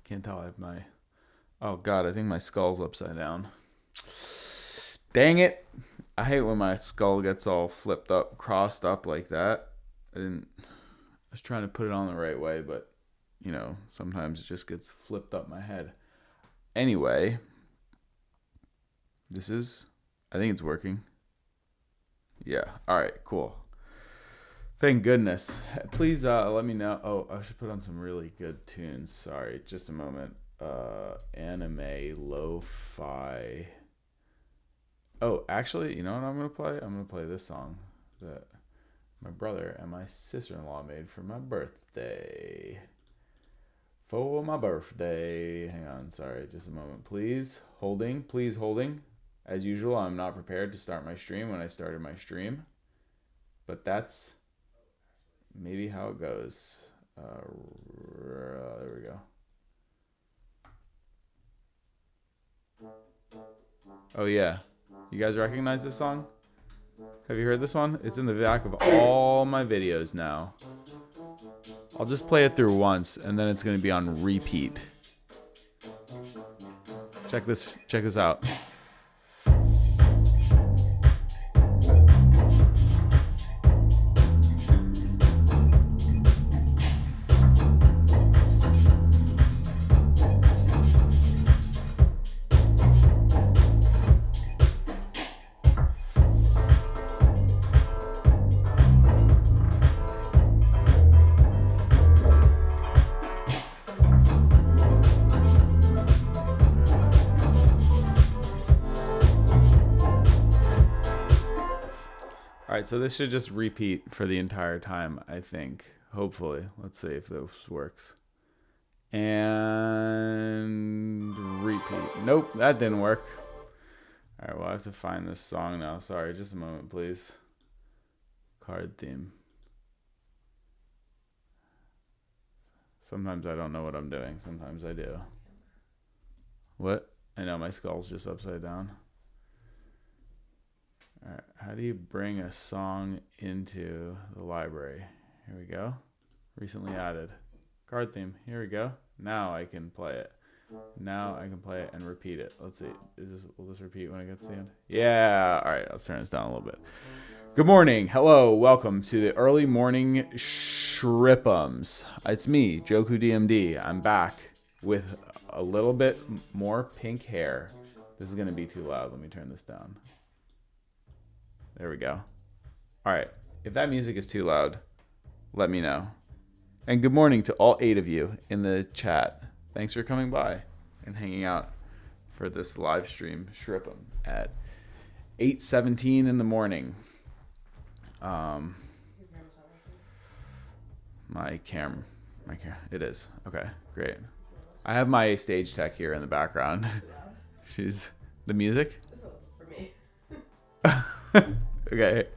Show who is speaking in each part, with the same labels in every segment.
Speaker 1: Can't tell. I have my... Oh, God. I think my skull's upside down. Dang it. I hate when my skull gets all flipped up, crossed up like that. I was trying to put it on the right way, but, you know, sometimes it just gets flipped up my head. Anyway, this is... I think it's working. Yeah. All right, cool. Thank goodness. Please let me know. Oh, I should put on some really good tunes. Sorry, just a moment. Anime lo-fi. Oh, actually, you know what I'm going to play? I'm going to play this song that my brother and my sister-in-law made for my birthday. For my birthday. Hang on, sorry, just a moment. Please holding. As usual, I'm not prepared to start my stream when I started my stream. But that's maybe how it goes. There we go. Oh, yeah. You guys recognize this song? Have you heard this one? It's in the back of all my videos now. I'll just play it through once, and then it's going to be on repeat. Check this out. Alright, so this should just repeat for the entire time, I think. Hopefully. Let's see if this works. And repeat. Nope, that didn't work. Alright, well, I have to find this song now. Sorry, just a moment, please. Card theme. Sometimes I don't know what I'm doing. Sometimes I do. What? I know my skull's just upside down. All right, how do you bring a song into the library? Here we go. Recently added. Card theme. Here we go. Now I can play it. Now I can play it and repeat it. Let's see. Will this repeat when it gets to the end? Yeah. All right, let's turn this down a little bit. Good morning. Hello. Welcome to the early morning shripms. It's me, Joku DMD. I'm back with a little bit more pink hair. This is going to be too loud. Let me turn this down. There we go. All right. If that music is too loud, let me know. And good morning to all 8 of you in the chat. Thanks for coming by and hanging out for this live stream shripm at 8:17 in the morning. My camera, it is. Okay, great. I have my stage tech here in the background. She's the music.
Speaker 2: For me.
Speaker 1: Okay.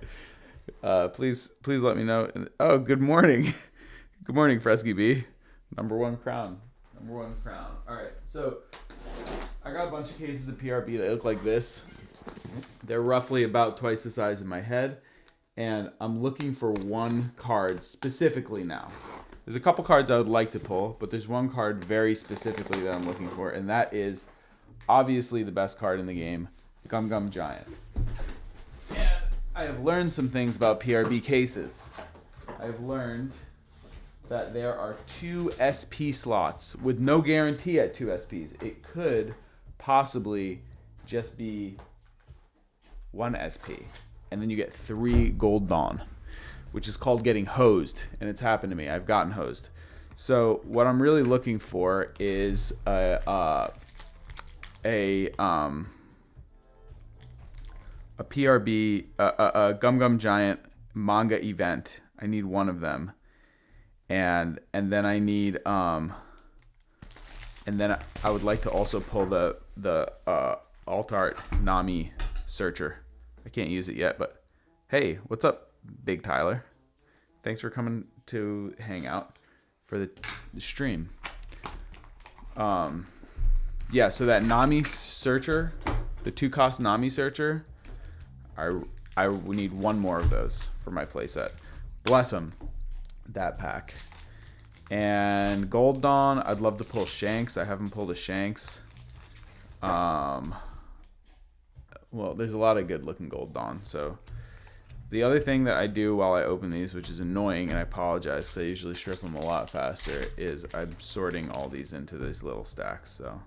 Speaker 1: Please let me know. Oh, good morning. Good morning, Fresky B. Number one crown. All right. So I got a bunch of cases of PRB that look like this. They're roughly about twice the size of my head. And I'm looking for one card specifically now. There's a couple cards I would like to pull, but there's one card very specifically that I'm looking for, and that is obviously the best card in the game, Gum Gum Giant. And I have learned some things about PRB cases. I've learned that there are 2 SP slots with no guarantee at 2 SPs. It could possibly just be 1 SP. And then you get 3 Gold Dawn, which is called getting hosed. And it's happened to me. I've gotten hosed. So what I'm really looking for is a PRB, a Gum Gum Giant manga event. I need one of them. And then I need, and then I would like to also pull the Alt Art Nami Searcher. I can't use it yet, but hey, what's up, Big Tyler? Thanks for coming to hang out for the stream. Yeah, so that Nami Searcher, the 2-cost Nami Searcher, I need 1 more of those for my playset. Bless them, that pack. And Gold Dawn, I'd love to pull Shanks. I haven't pulled a Shanks. Well, there's a lot of good looking Gold Dawn. So the other thing that I do while I open these, which is annoying, and I apologize, so I usually strip them a lot faster, is I'm sorting all these into these little stacks. So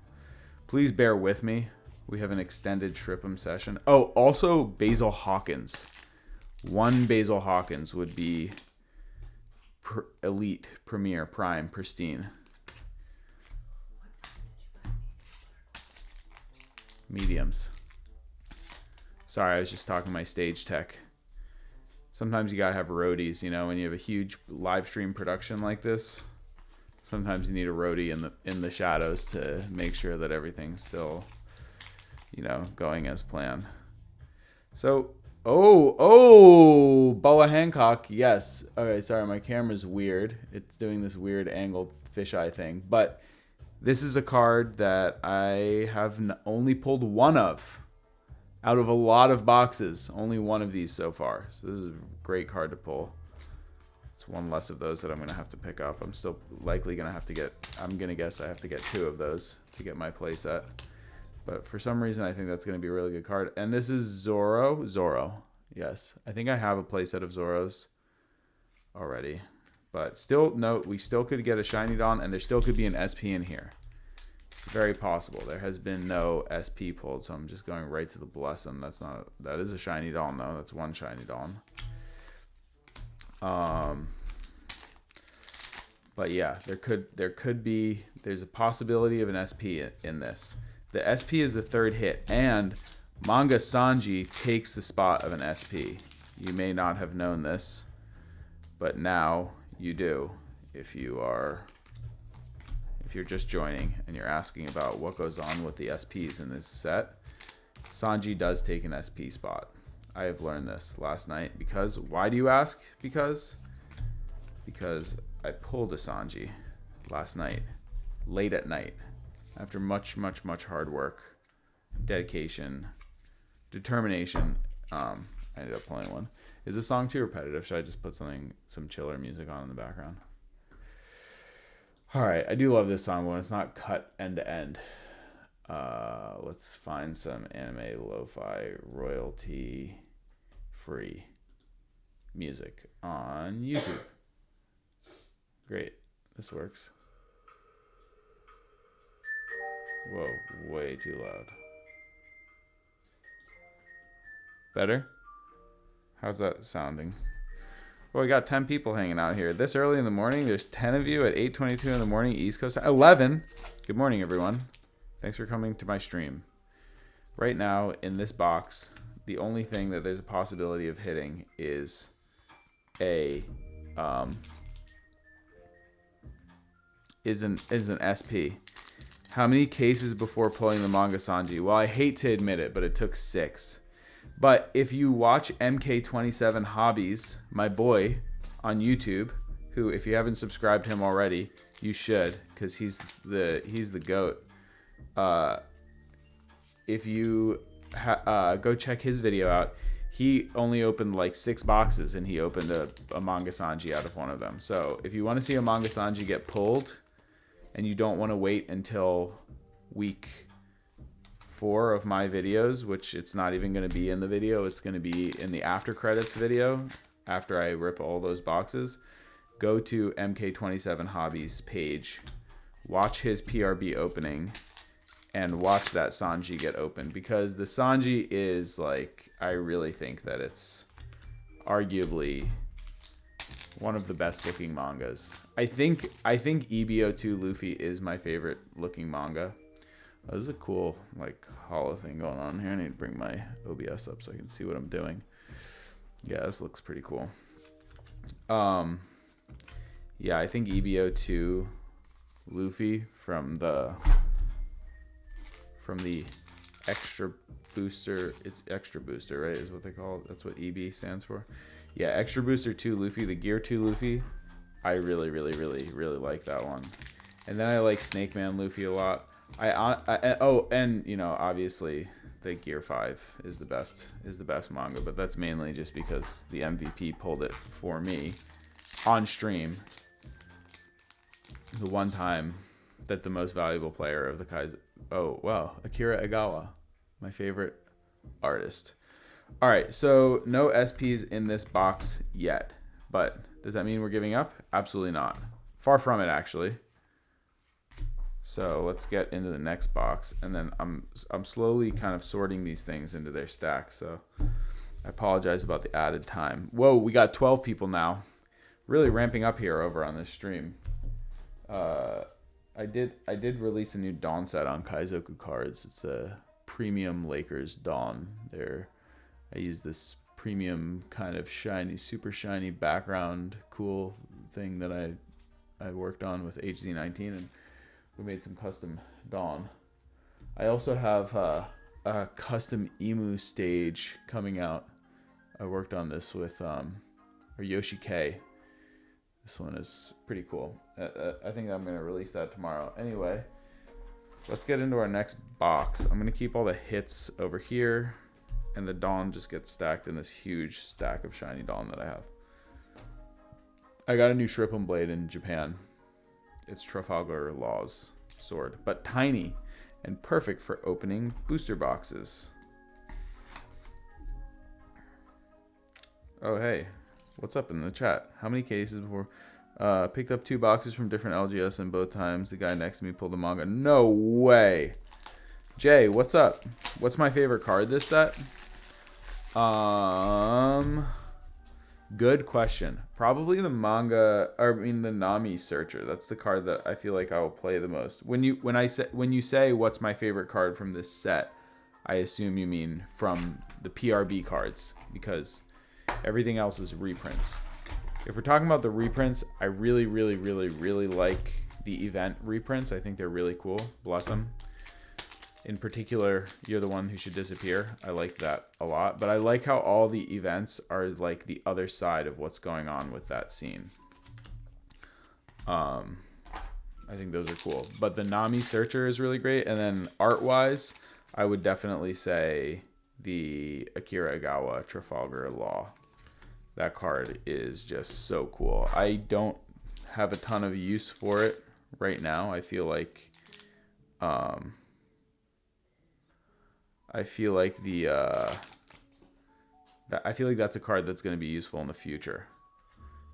Speaker 1: please bear with me. We have an extended shripm session. Oh, also Basil Hawkins. One Basil Hawkins would be elite, premier, prime, pristine. Mediums. Sorry, I was just talking my stage tech. Sometimes you gotta have roadies, you know, when you have a huge live stream production like this. Sometimes you need a roadie in the shadows to make sure that everything's still, you know, going as planned. So, oh, Boa Hancock, yes. Okay, sorry, my camera's weird. It's doing this weird angled fisheye thing. But this is a card that I have only pulled one of. Out of a lot of boxes, only one of these so far. So this is a great card to pull. It's one less of those that I'm going to have to pick up. I'm still likely going to have to get, I'm going to guess I have to get 2 of those to get my play set. But for some reason, I think that's going to be a really good card. And this is Zorro. Zorro. Yes. I think I have a play set of Zorros already. But still, no, we still could get a Shiny Dawn, and there still could be an SP in here. It's very possible. There has been no SP pulled, so I'm just going right to the Blossom. That's not, that is a Shiny Dawn, though. That's one Shiny Dawn. But yeah, there could be, there's a possibility of an SP in this. The SP is the 3rd hit, and Manga Sanji takes the spot of an SP. You may not have known this, but now you do. If you're just joining and you're asking about what goes on with the SPs in this set, Sanji does take an SP spot. I have learned this last night because, why do you ask? Because I pulled a Sanji last night, late at night, after much hard work, dedication, determination. I ended up pulling one. Is this song too repetitive? Should I just put some chiller music on in the background? All right, I do love this song when it's not cut end to end. Let's find some anime lo-fi royalty free music on YouTube. Great, this works. Whoa, way too loud. Better? How's that sounding? Well, we got 10 people hanging out here. This early in the morning, there's 10 of you at 8:22 in the morning, East Coast. 11. Good morning, everyone. Thanks for coming to my stream. Right now, in this box, the only thing that there's a possibility of hitting is an SP. How many cases before pulling the Manga Sanji? Well, I hate to admit it, but it took 6. But if you watch MK27 Hobbies, my boy, on YouTube, who, if you haven't subscribed to him already, you should, because he's the GOAT. If you go check his video out, he only opened like 6 boxes, and he opened a Manga Sanji out of one of them. So if you want to see a Manga Sanji get pulled, and you don't want to wait until week 4 of my videos, which it's not even going to be in the video, it's going to be in the after credits video after I rip all those boxes, go to MK27 Hobbies page, watch his PRB opening, and watch that Sanji get opened, because the Sanji is like, I really think that it's arguably one of the best looking mangas. I think PRB02 Luffy is my favorite looking manga. Oh, this is a cool like hollow thing going on here. I need to bring my OBS up so I can see what I'm doing. Yeah, this looks pretty cool. Yeah, I think PRB02 Luffy from the extra booster, it's extra booster, right, is what they call it. That's what EB stands for. Yeah, extra booster 2 Luffy, the gear 2 Luffy, I really like that one. And then I like Snake Man Luffy a lot. Oh, and you know, obviously the Gear 5 is the best manga, but that's mainly just because the MVP pulled it for me on stream. the one time that the most valuable player of the Kaizo... Oh, wow. Akira Egawa, my favorite artist. All right, so no SPs in this box yet. But does that mean we're giving up? Absolutely not. Far from it, actually. So let's get into the next box. And then I'm slowly kind of sorting these things into their stack. So I apologize about the added time. Whoa, we got 12 people now. Really ramping up here over on this stream. I did release a new Dawn set on Kaizoku cards. It's a premium Lakers Dawn. I use this premium kind of shiny, super shiny background cool thing that I worked on with HZ19, and we made some custom Dawn. I also have a custom Emu stage coming out. I worked on this with Yoshi K. This one is pretty cool. I think I'm going to release that tomorrow. Anyway, let's get into our next box. I'm going to keep all the hits over here, and the Dawn just gets stacked in this huge stack of shiny Dawn that I have. I got a new shripm blade in Japan. It's Trafalgar Law's sword, but tiny and perfect for opening booster boxes. Oh, hey. What's up in the chat? How many cases before? Picked up 2 boxes from different LGS, and both times the guy next to me pulled the manga. No way. Jay, what's up? What's my favorite card this set? Good question. Probably the the Nami Searcher. That's the card that I feel like I will play the most. When you say what's my favorite card from this set, I assume you mean from the PRB cards, because everything else is reprints. If we're talking about the reprints, I really, really, really, really like the event reprints. I think they're really cool. Bless them. In particular, You're the One Who Should Disappear. I like that a lot. But I like how all the events are like the other side of what's going on with that scene. I think those are cool. But the Nami Searcher is really great. And then art-wise, I would definitely say the Akira Egawa Trafalgar Law. That card is just so cool. I don't have a ton of use for it right now. I feel like that's a card that's going to be useful in the future.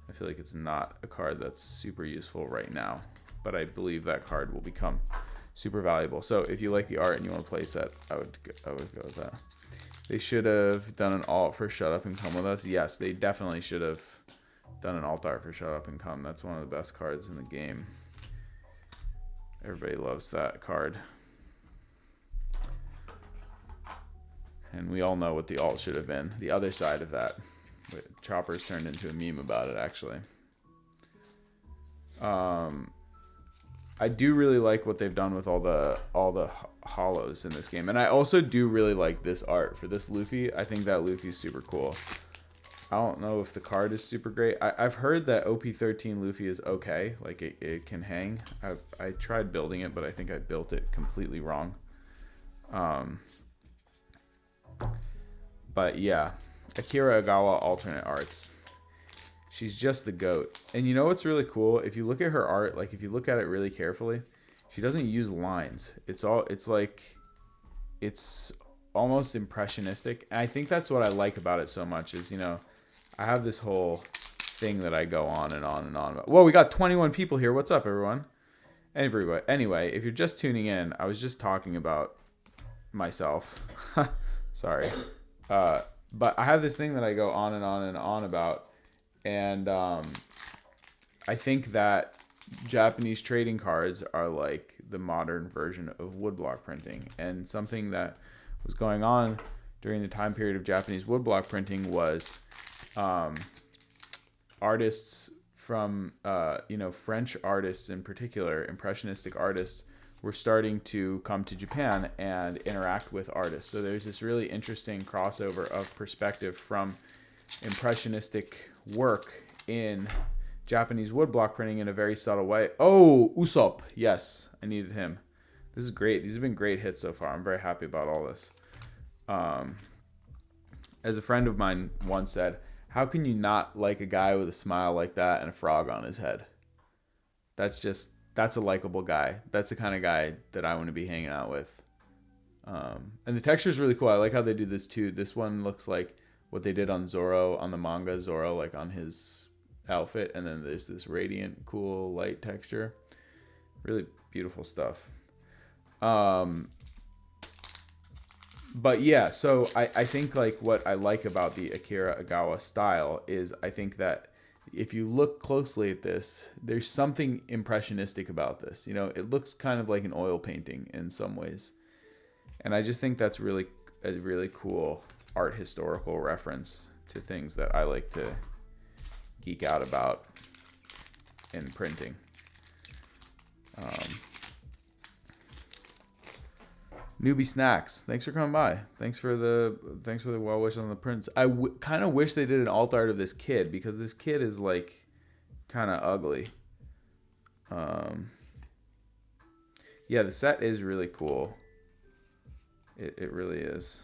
Speaker 1: I feel like it's not a card that's super useful right now, but I believe that card will become super valuable. So if you like the art and you want to place that, I would go with that. They should have done an alt for Shut Up and Come With Us. Yes, they definitely should have done an alt art for Shut Up and Come. That's one of the best cards in the game. Everybody loves that card. And we all know what the alt should have been. The other side of that. Chopper's turned into a meme about it, actually. I do really like what they've done with all the hollows in this game. And I also do really like this art for this Luffy. I think that Luffy's super cool. I don't know if the card is super great. I've heard that OP13 Luffy is okay. Like, it can hang. I tried building it, but I think I built it completely wrong. But yeah, Akira Egawa alternate arts. She's just the GOAT. And you know what's really cool? If you look at her art, like if you look at it really carefully, she doesn't use lines. It's almost impressionistic. And I think that's what I like about it so much is, you know, I have this whole thing that I go on and on and on about. Whoa, we got 21 people here. What's up, everyone? Anyway, if you're just tuning in, I was just talking about myself. Sorry. But I have this thing that I go on and on and on about. And I think that Japanese trading cards are like the modern version of woodblock printing. And something that was going on during the time period of Japanese woodblock printing was artists from, French artists in particular, impressionistic artists, were starting to come to Japan and interact with artists. So there's this really interesting crossover of perspective from impressionistic work in Japanese woodblock printing in a very subtle way. Oh, Usopp. Yes, I needed him. This is great. These have been great hits so far. I'm very happy about all this. As a friend of mine once said, how can you not like a guy with a smile like that and a frog on his head? That's that's a likable guy. That's the kind of guy that I want to be hanging out with. And the texture is really cool. I like how they do this too. This one looks like what they did on Zoro, on the manga Zoro, like on his outfit. And then there's this radiant, cool, light texture. Really beautiful stuff. But yeah, so I think like what I like about the Akira Agawa style is I think that if you look closely at this, there's something impressionistic about this. You know, it looks kind of like an oil painting in some ways. And I just think that's really a really cool art historical reference to things that I like to geek out about in printing. Newbie Snacks, thanks for coming by. Thanks for the well wishes on the prints. I kind of wish they did an alt art of this kid, because this kid is like kind of ugly. Yeah, the set is really cool. It really is.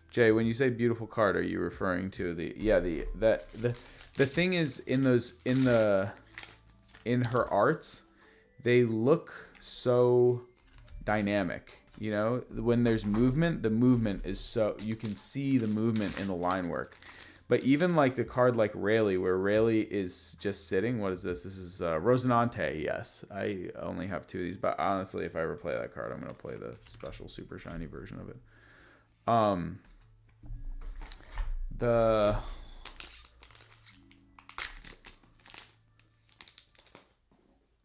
Speaker 1: Jay, when you say beautiful card, are you referring to the thing is in her arts, they look so dynamic. You know, when there's movement, the movement is so, you can see the movement in the line work. But even like the card like Rayleigh, where Rayleigh is just sitting. What is this? This is Rosinante. Yes, I only have 2 of these, but honestly, if I ever play that card, I'm gonna play the special super shiny version of it.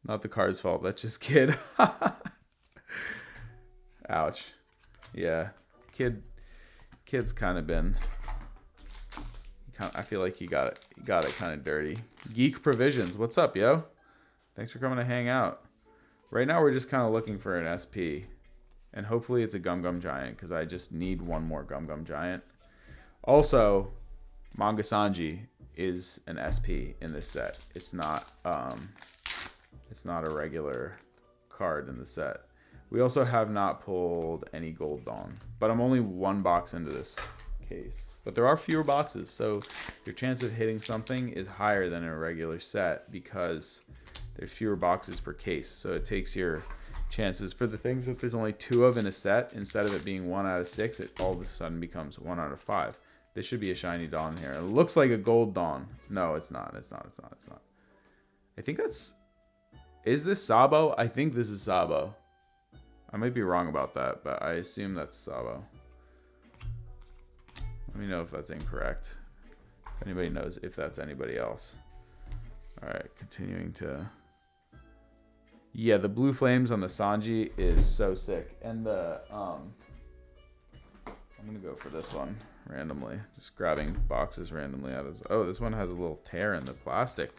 Speaker 1: Not the card's fault. That's just kid. Ouch. Yeah. Kid's kind of been. I feel like he got it kind of dirty. Geek Provisions. What's up, yo? Thanks for coming to hang out. Right now we're just kind of looking for an SP, and hopefully it's a Gum Gum Giant, because I just need one more Gum Gum Giant. Also, Manga Sanji is an SP in this set. It's not a regular card in the set. We also have not pulled any Gold Dawn, but I'm only 1 box into this case. But there are fewer boxes, so your chance of hitting something is higher than in a regular set because there's fewer boxes per case. So it takes your chances for the things that there's only 2 of in a set, instead of it being 1 out of 6, it all of a sudden becomes 1 out of 5. This should be a shiny Dawn here. It looks like a Gold Dawn. No, it's not. It's not. I think that's... Is this Sabo? I think this is Sabo. I might be wrong about that, but I assume that's Sabo. Let me know if that's incorrect. If anybody knows if that's anybody else. Alright, continuing to... Yeah, the blue flames on the Sanji is so sick. And the... I'm going to go for this one randomly. Just grabbing boxes randomly out of... Oh, this one has a little tear in the plastic.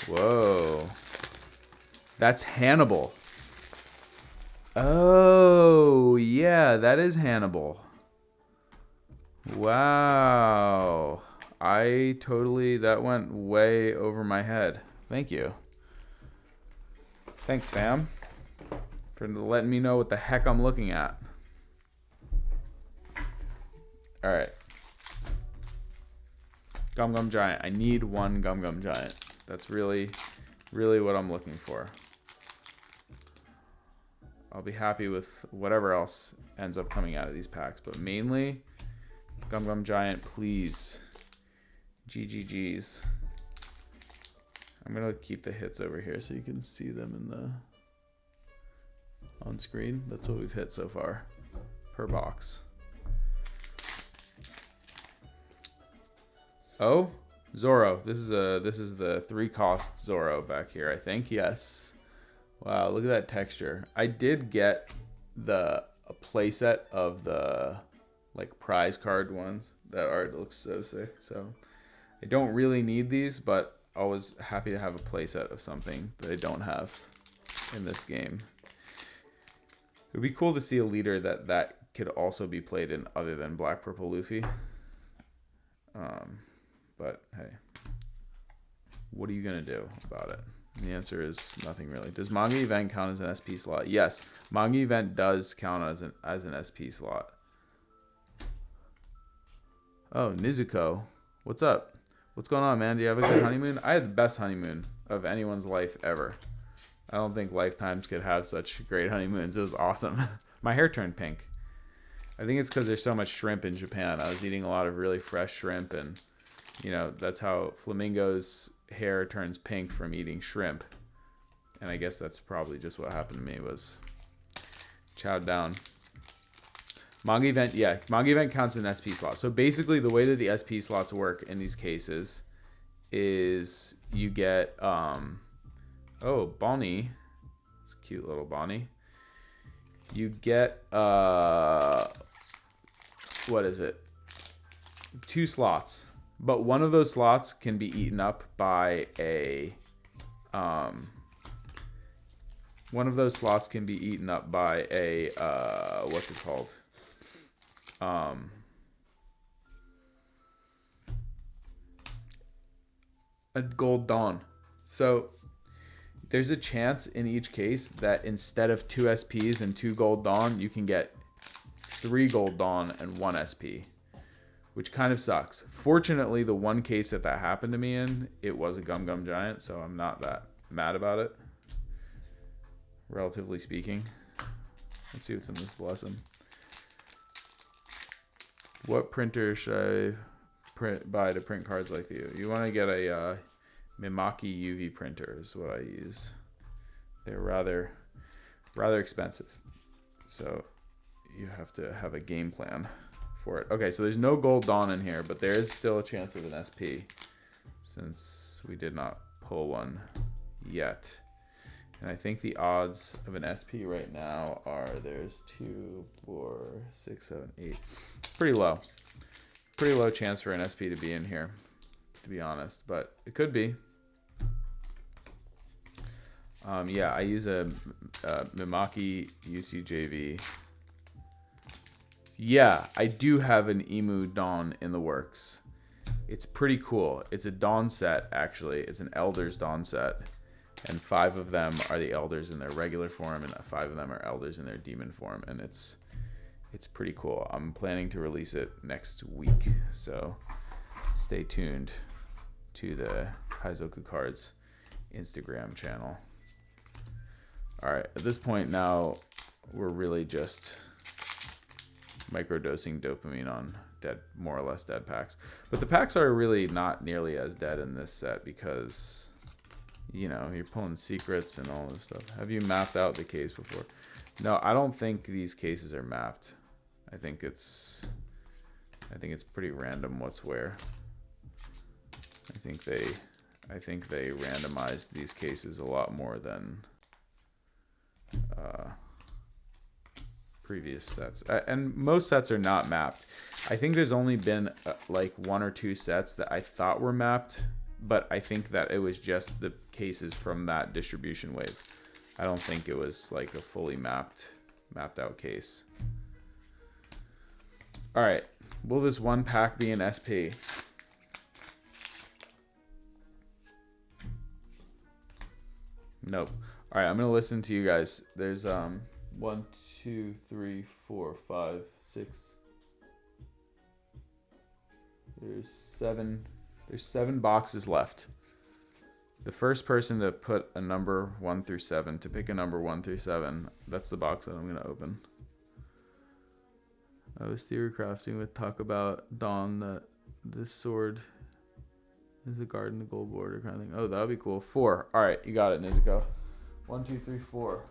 Speaker 1: Whoa. That's Hannibal. Oh, yeah, that is Hannibal. Wow. That went way over my head. Thank you. Thanks, fam, for letting me know what the heck I'm looking at. All right. Gum Gum Giant. I need 1 Gum Gum Giant. That's really, really what I'm looking for. I'll be happy with whatever else ends up coming out of these packs, but mainly Gum Gum Giant, please. GGGs. I'm gonna keep the hits over here so you can see them in the on screen. That's what we've hit so far per box. Oh, Zoro. This is the 3-cost Zoro back here, I think. Yes. Wow, look at that texture. I did get a playset of the like prize card ones. That art looks so sick. So I don't really need these, but always happy to have a playset of something that I don't have in this game. It would be cool to see a leader that could also be played in other than Black Purple Luffy. But hey, what are you gonna do about it? And the answer is nothing really. Does Manga Event count as an SP slot? Yes, Manga Event does count as an SP slot. Oh, Nizuko, what's up? What's going on, man? Do you have a good honeymoon? I had the best honeymoon of anyone's life ever. I don't think lifetimes could have such great honeymoons. It was awesome. My hair turned pink. I think it's because there's so much shrimp in Japan. I was eating a lot of really fresh shrimp, and you know, that's how flamingos' hair turns pink from eating shrimp. And I guess that's probably just what happened to me, was chowed down. Manga event, yeah, manga event counts as an SP slot. So basically the way that the SP slots work in these cases is you get, oh, Bonnie. It's a cute little Bonnie. You get, what is it? 2 slots. But one of those slots can be eaten up by a, what's it called? A gold dawn. So there's a chance in each case that instead of 2 SPs and 2 gold dawn, you can get 3 gold dawn and 1 SP, which kind of sucks. Fortunately, the one case that happened to me in, it was a Gum Gum Giant, so I'm not that mad about it, relatively speaking. Let's see what's in this Blossom. What printer should I buy to print cards like you? You want to get a Mimaki UV printer is what I use. They're rather expensive, so you have to have a game plan for it. Okay, so there's no Gold Dawn in here, but there is still a chance of an SP since we did not pull one yet. And I think the odds of an SP right now are there's 2, 4, 6, 7, 8. Pretty low. Pretty low chance for an SP to be in here, to be honest, but it could be. Yeah, I use a Mimaki UCJV. Yeah, I do have an Emu Dawn in the works. It's pretty cool. It's a Dawn set, actually. It's an Elders Dawn set. And 5 of them are the Elders in their regular form, and 5 of them are Elders in their demon form. And it's pretty cool. I'm planning to release it next week, so stay tuned to the Kaizoku Cards Instagram channel. All right, at this point now, we're really just microdosing dopamine on dead, more or less dead packs. But the packs are really not nearly as dead in this set because, you know, you're pulling secrets and all this stuff. Have you mapped out the case before? No, I don't think these cases are mapped. I think it's pretty random what's where. I think they randomized these cases a lot more than previous sets. And most sets are not mapped. I think there's only been like 1 or 2 sets that I thought were mapped, but I think that it was just the cases from that distribution wave. I don't think it was like a fully mapped out case. All right, will this one pack be an SP? Nope. All right, I'm gonna listen to you guys. There's 1, 2, 3, 4, 5, 6. There's 7 boxes left. The first person to put a number 1 through 7, to pick a number 1 through 7, that's the box that I'm gonna open. I was theory crafting with talk about Dawn that this sword is a guard in the gold border kind of thing. Oh, that would be cool. 4. All right, you got it, Nezuko. 1, 2, 3, 4.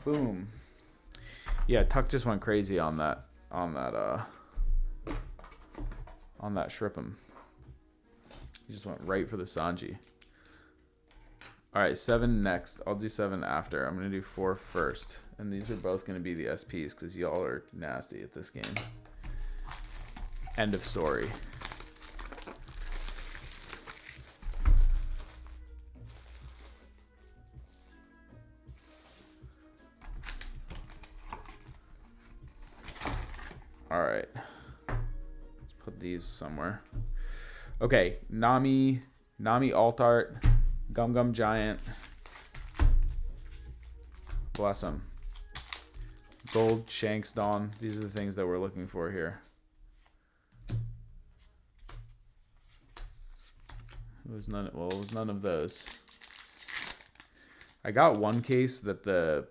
Speaker 1: Boom. Yeah, Tuck just went crazy on that shripm. He just went right for the Sanji. All right, 7 next. I'll do 7 after. I'm gonna do 4 first, and these are both gonna be the SPs because y'all are nasty at this game. End of story. All right, let's put these somewhere. Okay, Nami Alt Art, Gum Gum Giant, Blossom, Gold Shanks Dawn. These are the things that we're looking for here. It was none of those. I got one case that the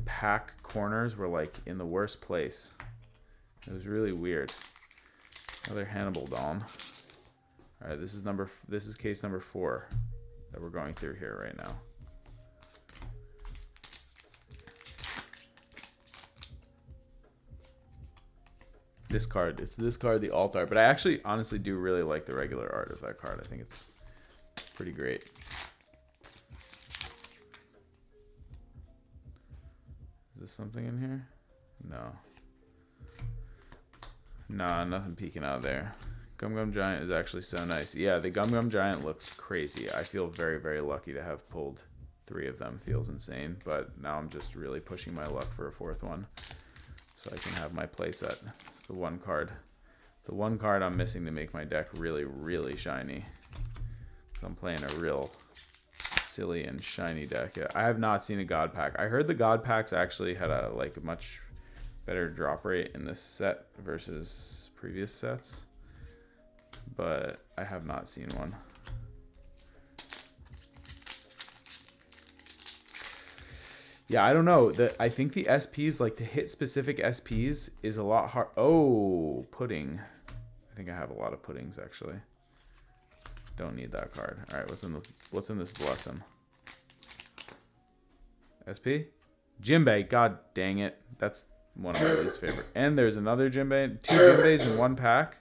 Speaker 1: pack corners were like in the worst place. It was really weird. Another Hannibal Dawn. All right, this is case number 4 that we're going through here right now. This card, it's this card, the alt art, but I actually honestly do really like the regular art of that card. I think it's pretty great. Is this something in here? No. Nah, nothing peeking out there. Gum Gum Giant is actually so nice. Yeah, the Gum Gum Giant looks crazy. I feel very, very lucky to have pulled 3 of them. Feels insane, but now I'm just really pushing my luck for a 4th one so I can have my playset. It's the one card. The one card I'm missing to make my deck really, really shiny. So I'm playing a real silly and shiny deck. I have not seen a God Pack. I heard the God Packs actually had a much better drop rate in this set versus previous sets, but I have not seen one. Yeah, I don't know. I think the SPs, like to hit specific SPs, is a lot hard. Oh, pudding. I think I have a lot of puddings actually. Don't need that card. All right, what's in this blessing? SP? Jimbei. God dang it. That's one of my least favorite. And there's another Jimbei. 2 Jimbeis in one pack.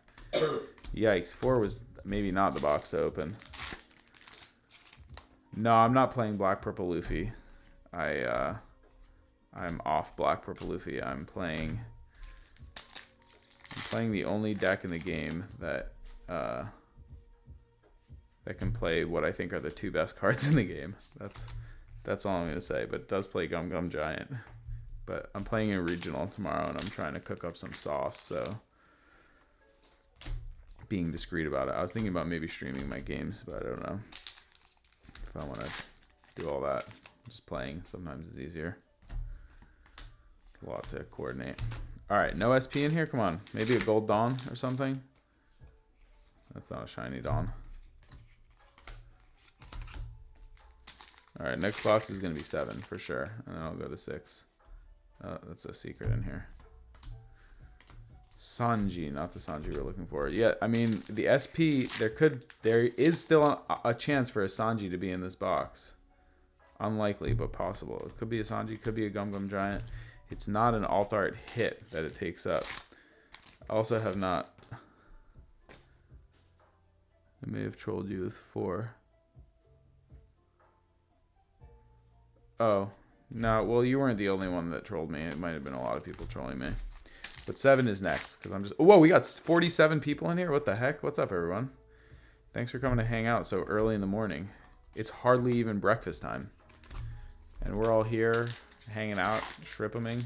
Speaker 1: Yikes. 4 was maybe not the box to open. No, I'm not playing Black Purple Luffy. I'm off Black Purple Luffy. I'm playing the only deck in the game that can play what I think are the 2 best cards in the game. That's all I'm gonna say. But it does play Gum Gum Giant. But I'm playing a regional tomorrow, and I'm trying to cook up some sauce. So being discreet about it. I was thinking about maybe streaming my games, but I don't know if I want to do all that. Just playing sometimes is easier. A lot to coordinate. All right, no SP in here. Come on, maybe a Gold Dawn or something. That's not a shiny Dawn. All right, next box is gonna be 7 for sure, and then I'll go to 6. That's a secret in here. Sanji, not the Sanji we're looking for. Yeah, I mean the SP. There is still a chance for a Sanji to be in this box. Unlikely, but possible. It could be a Sanji, could be a Gum Gum Giant. It's not an alt art hit that it takes up. I also have not. I may have trolled you with 4. Oh, no. Well, you weren't the only one that trolled me. It might have been a lot of people trolling me. But 7 is next, because I'm just... Whoa, we got 47 people in here? What the heck? What's up, everyone? Thanks for coming to hang out so early in the morning. It's hardly even breakfast time. And we're all here, hanging out, shripming.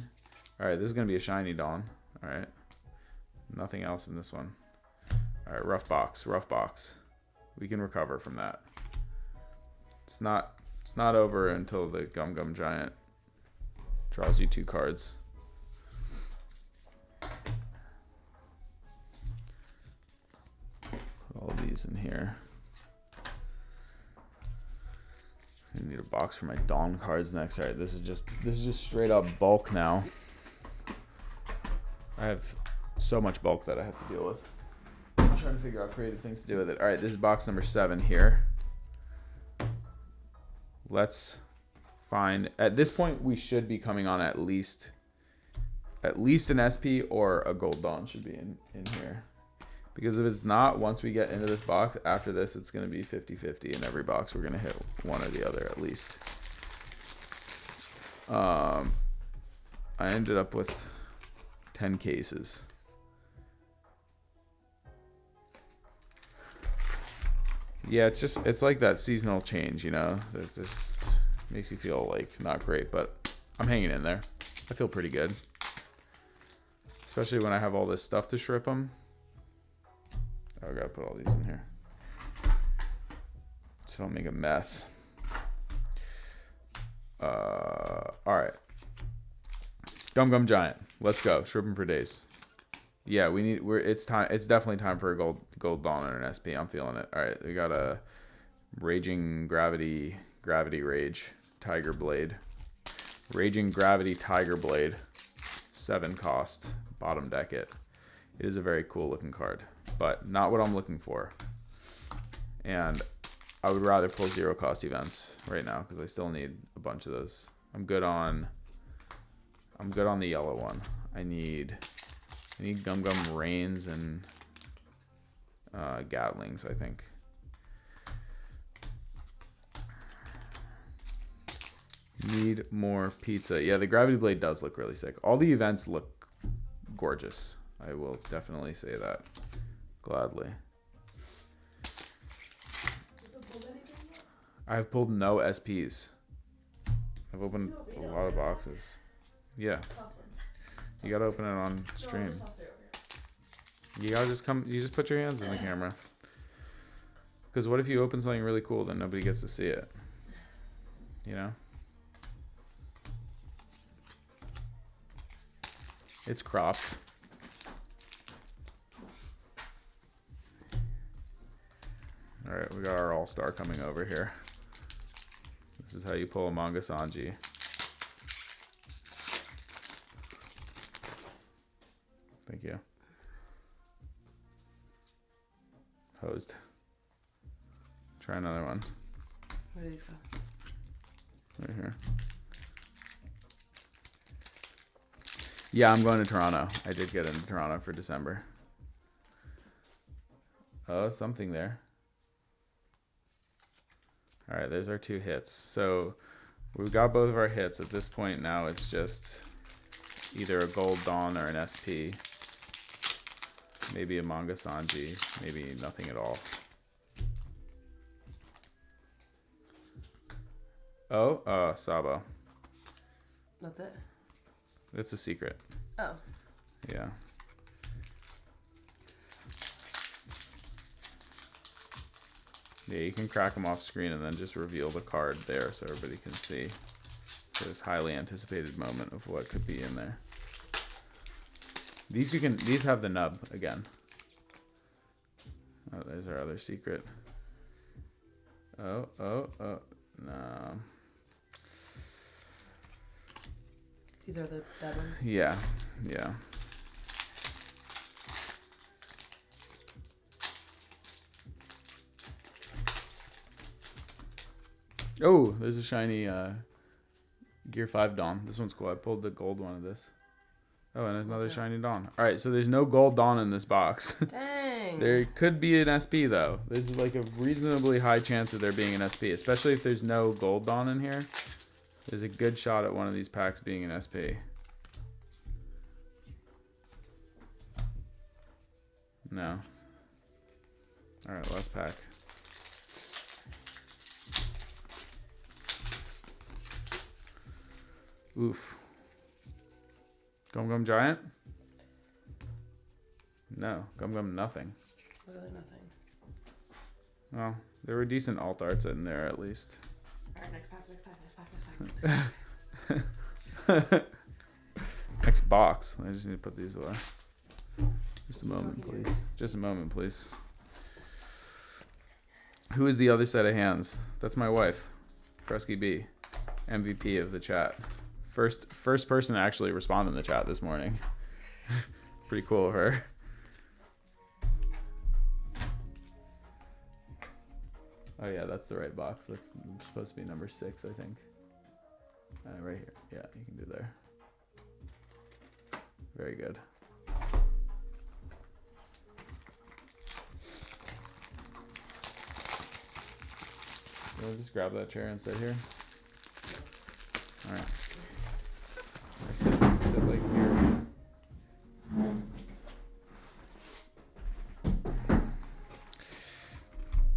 Speaker 1: All right, this is going to be a shiny Dawn. All right. Nothing else in this one. All right, rough box, rough box. We can recover from that. It's not over until the Gum Gum Giant draws you 2 cards. Put all these in here. I need a box for my Dawn cards next. All right, this is just straight up bulk now. I have so much bulk that I have to deal with. I'm trying to figure out creative things to do with it. All right, this is box number 7 here. Let's find, at this point we should be coming on at least an SP or a Gold Dawn should be in here. Because if it's not, once we get into this box, after this it's going to be 50-50 in every box. We're going to hit one or the other at least. I ended up with 10 cases. Yeah, it's like that seasonal change, you know, that just makes you feel like not great, but I'm hanging in there. I feel pretty good, especially when I have all this stuff to shrip them. Oh, I gotta put all these in here so I don't make a mess. All right, Gum Gum Giant, let's go. Shrip them for days. Yeah, it's time. It's definitely time for a gold Dawn and an SP. I'm feeling it. All right, we got a Raging Gravity Rage. Tiger Blade. Raging Gravity Tiger Blade. 7 cost. Bottom deck it. It is a very cool looking card, but not what I'm looking for. And I would rather pull 0 cost events right now because I still need a bunch of those. I'm good on the yellow one. I need Gum Gum Rains and Gatlings, I think. Need more pizza. Yeah, the Gravity Blade does look really sick. All the events look gorgeous. I will definitely say that gladly. I've pulled no SPs. I've opened a lot of boxes. Yeah. You gotta open it on stream. You gotta just come, you just put your hands in the camera. Because what if you open something really cool, then nobody gets to see it? You know? It's cropped. Alright, we got our all-star coming over here. This is how you pull a Manga Sanji. Thank you. Hosed. Try another one.
Speaker 2: Where do these go?
Speaker 1: Right here. Yeah, I'm going to Toronto. I did get into Toronto for December. Oh, something there. All right, there's our 2 hits. So we've got both of our hits. At this point now, it's just either a Gold Dawn or an SP. Maybe a Manga Sanji. Maybe nothing at all. Oh, Sabo.
Speaker 2: That's it?
Speaker 1: It's a secret.
Speaker 2: Oh.
Speaker 1: Yeah. Yeah, you can crack them off screen and then just reveal the card there so everybody can see this highly anticipated moment of what could be in there. These have the nub again. Oh, there's our other secret. Oh, no.
Speaker 2: These are the dead ones?
Speaker 1: Yeah. Oh, there's a shiny Gear 5 Dawn. This one's cool. I pulled the gold one of this. Oh, and another shiny Dawn. All right, so there's no gold Dawn in this box.
Speaker 2: Dang.
Speaker 1: There could be an SP, though. There's like a reasonably high chance of there being an SP, especially if there's no gold Dawn in here. There's a good shot at one of these packs being an SP. No. All right, last pack. Oof. Gum Gum Giant? No. Gum Gum nothing.
Speaker 2: Literally nothing.
Speaker 1: Well, there were decent alt arts in there at least.
Speaker 2: Alright, next pack.
Speaker 1: Next box. I just need to put these away. Just a moment, please. Just a moment, please. Who is the other set of hands? That's my wife, Fresky B, MVP of the chat. First person to actually respond in the chat this morning. Pretty cool of her. Oh yeah, that's the right box. That's supposed to be number 6, I think. Right here. Yeah, you can do there. Very good. I'll just grab that chair and sit here. All right. Sit like here.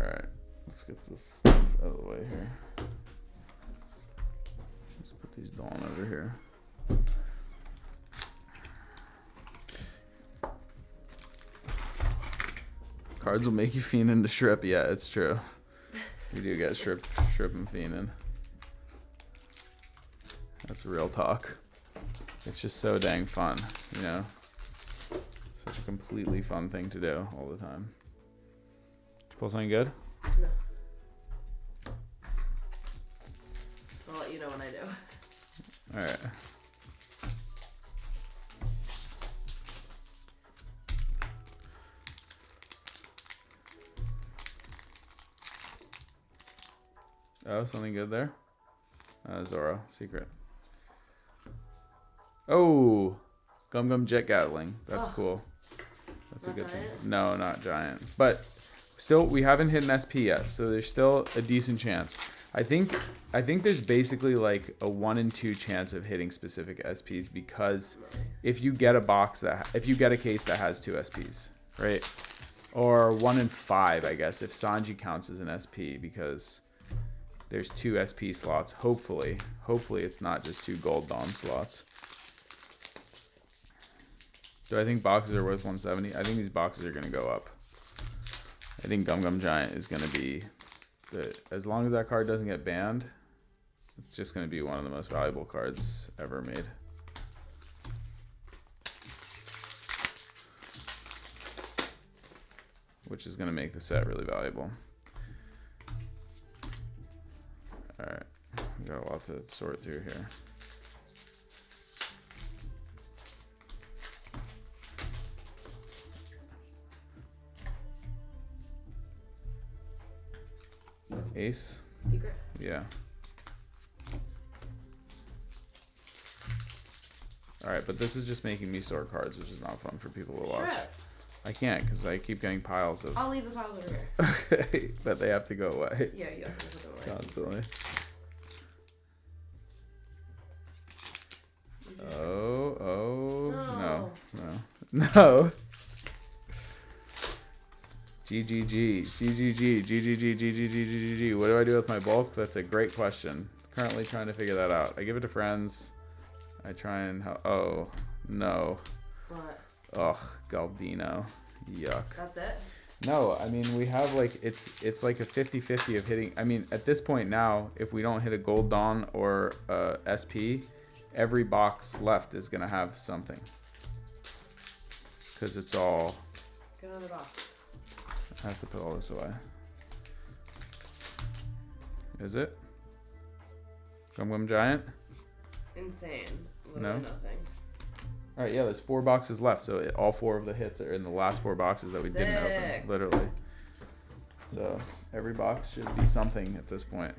Speaker 1: All right. Let's get this stuff out of the way here. Let's put these Dawn over here. Cards will make you fiend into Shrip. Yeah, it's true. You do get Shrip and fiending. That's real talk. It's just so dang fun, you know? Such a completely fun thing to do all the time. Did you pull something good?
Speaker 2: No. I'll let you when I do.
Speaker 1: All right. Oh, something good there? Zoro, secret. Oh, Gum Gum Jet Gatling. That's cool. That's
Speaker 2: Not
Speaker 1: a good
Speaker 2: giant?
Speaker 1: thing. No, not giant. But still, we haven't hit an SP yet, so there's still a decent chance. I think there's basically like a 1 in 2 chance of hitting specific SPs because if you get a case that has 2 SPs, right? Or 1 in 5, I guess, if Sanji counts as an SP because there's 2 SP slots. Hopefully it's not just 2 Gold Dawn slots. Do I think boxes are worth 170? I think these boxes are going to go up. I think Gum Gum Giant is going to be, as long as that card doesn't get banned, it's just going to be one of the most valuable cards ever made. Which is going to make the set really valuable. Alright, we got a lot to sort through here. Ace?
Speaker 2: Secret?
Speaker 1: Yeah. Alright, but this is just making me sort cards, which is not fun for people to watch.
Speaker 2: Shrip.
Speaker 1: I can't, because I keep getting piles of...
Speaker 2: I'll leave the piles over here.
Speaker 1: Okay, but they have to go away.
Speaker 2: Yeah, you have to put them away.
Speaker 1: Constantly. Oh, no. GGG. What do I do with my bulk? That's a great question. Currently trying to figure that out. I give it to friends. I try and... Oh, no.
Speaker 2: What?
Speaker 1: Ugh, Galdino. Yuck.
Speaker 2: That's it?
Speaker 1: No, I mean, we have like, it's like a 50-50 of hitting. I mean, at this point now, if we don't hit a Gold Dawn or SP, every box left is going to have something. Because it's all...
Speaker 2: Get another box.
Speaker 1: I have to put all this away. Is it? Gum Gum Giant?
Speaker 2: Insane.
Speaker 1: No?
Speaker 2: Literally nothing.
Speaker 1: All right, yeah, there's 4 boxes left, so all 4 of the hits are in the last 4 boxes that we didn't open, literally. So every box should be something at this point.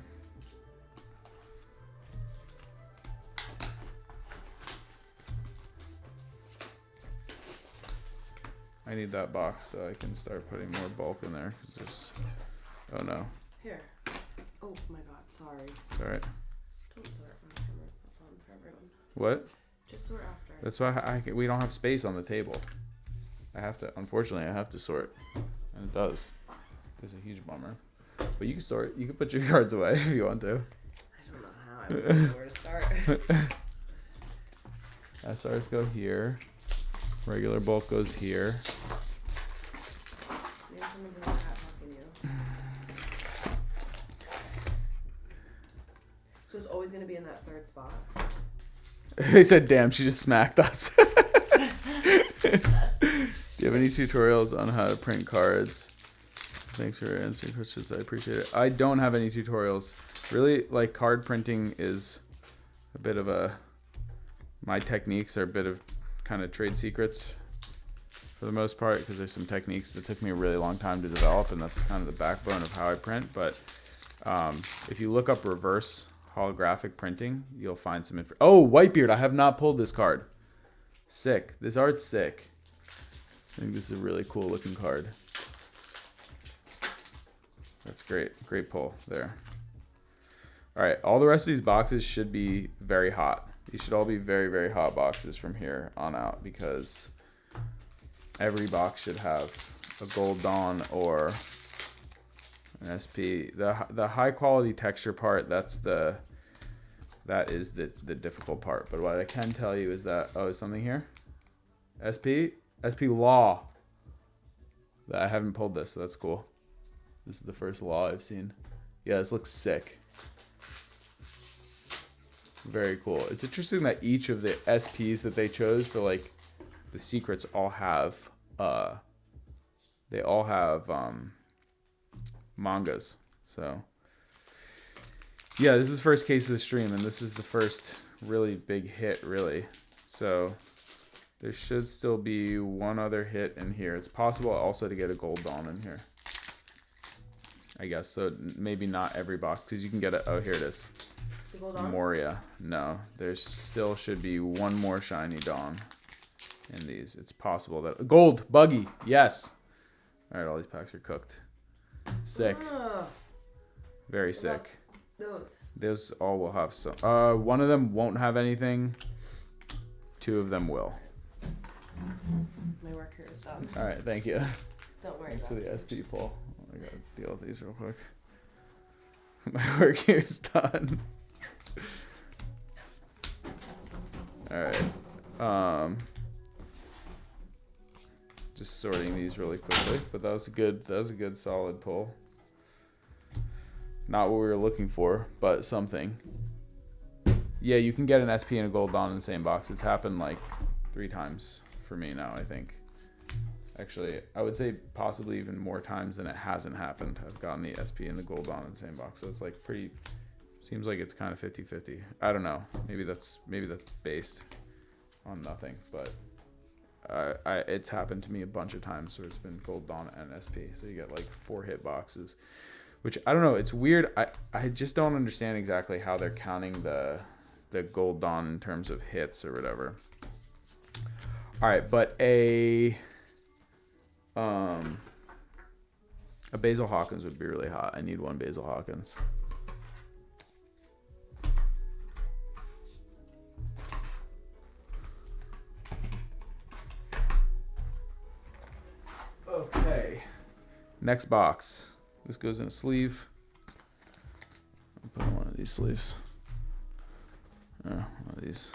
Speaker 1: I need that box so I can start putting more bulk in there, because there's... Oh, no.
Speaker 2: Here. Oh, my God. Sorry.
Speaker 1: It's all right.
Speaker 2: Don't sort on camera. It's not fun for everyone.
Speaker 1: What?
Speaker 2: Just sort after.
Speaker 1: That's why we don't have space on the table. Unfortunately, I have to sort. And it does. It's a huge bummer. But you can sort. You can put your cards away if you want to.
Speaker 2: I don't know how. I don't know where to start.
Speaker 1: SRs go here. Regular bulk goes here.
Speaker 2: Maybe someone's in the hat talking to you. So it's always going to be in that third spot?
Speaker 1: They said, damn, she just smacked us. Do you have any tutorials on how to print cards? Thanks for answering questions. I appreciate it. I don't have any tutorials. Really, like, card printing is a bit of a... My techniques are a bit of kind of trade secrets for the most part, because there's some techniques that took me a really long time to develop, and that's kind of the backbone of how I print. But if you look up reverse holographic printing, you'll find some info. Oh, Whitebeard, I have not pulled this card. Sick. This art's sick. I think this is a really cool looking card. That's great. Great pull there. All right, all the rest of these boxes should be very hot. These should all be very, very hot boxes from here on out, because every box should have a Gold Dawn or an SP. The high quality texture part, that is the difficult part. But what I can tell you is that, oh, is something here? SP Law. I haven't pulled this, so that's cool. This is the first Law I've seen. Yeah, this looks sick. Very cool. It's interesting that each of the SPs that they chose for like the secrets all have mangas. So Yeah, this is first case of the stream, and this is the first really big hit, really. So there should still be one other hit in here. It's possible also to get a gold dawn in here, I guess. So maybe not every box, because you can get it. Oh, here it is.
Speaker 2: The gold dawn?
Speaker 1: Moria. No, there still should be one more shiny dawn in these. It's possible that gold buggy. Yes. All right, all these packs are cooked. Sick. Very sick. Those all will have some. One of them won't have anything. 2 of them will.
Speaker 2: My work here is done.
Speaker 1: All right, thank you.
Speaker 2: Don't worry
Speaker 1: Thanks
Speaker 2: about
Speaker 1: for
Speaker 2: it.
Speaker 1: the SP poll. I gotta deal with these real quick. My work here is done. All right. Just sorting these really quickly, but that was a good solid pull. Not what we were looking for, but something. Yeah, you can get an SP and a gold dawn in the same box. It's happened like 3 times for me now, I think. Actually, I would say possibly even more times than it hasn't happened. I've gotten the SP and the gold dawn in the same box. So it's like pretty, seems like it's kind of 50-50. I don't know. Maybe that's based on nothing, but it's happened to me a bunch of times where it's been gold dawn and SP. So you get like 4 hit boxes. Which, I don't know, it's weird. I just don't understand exactly how they're counting the gold dawn in terms of hits or whatever. All right, but a Basil Hawkins would be really hot. I need one Basil Hawkins. Okay. Next box. This goes in a sleeve. I'll put in one of these sleeves. One of these.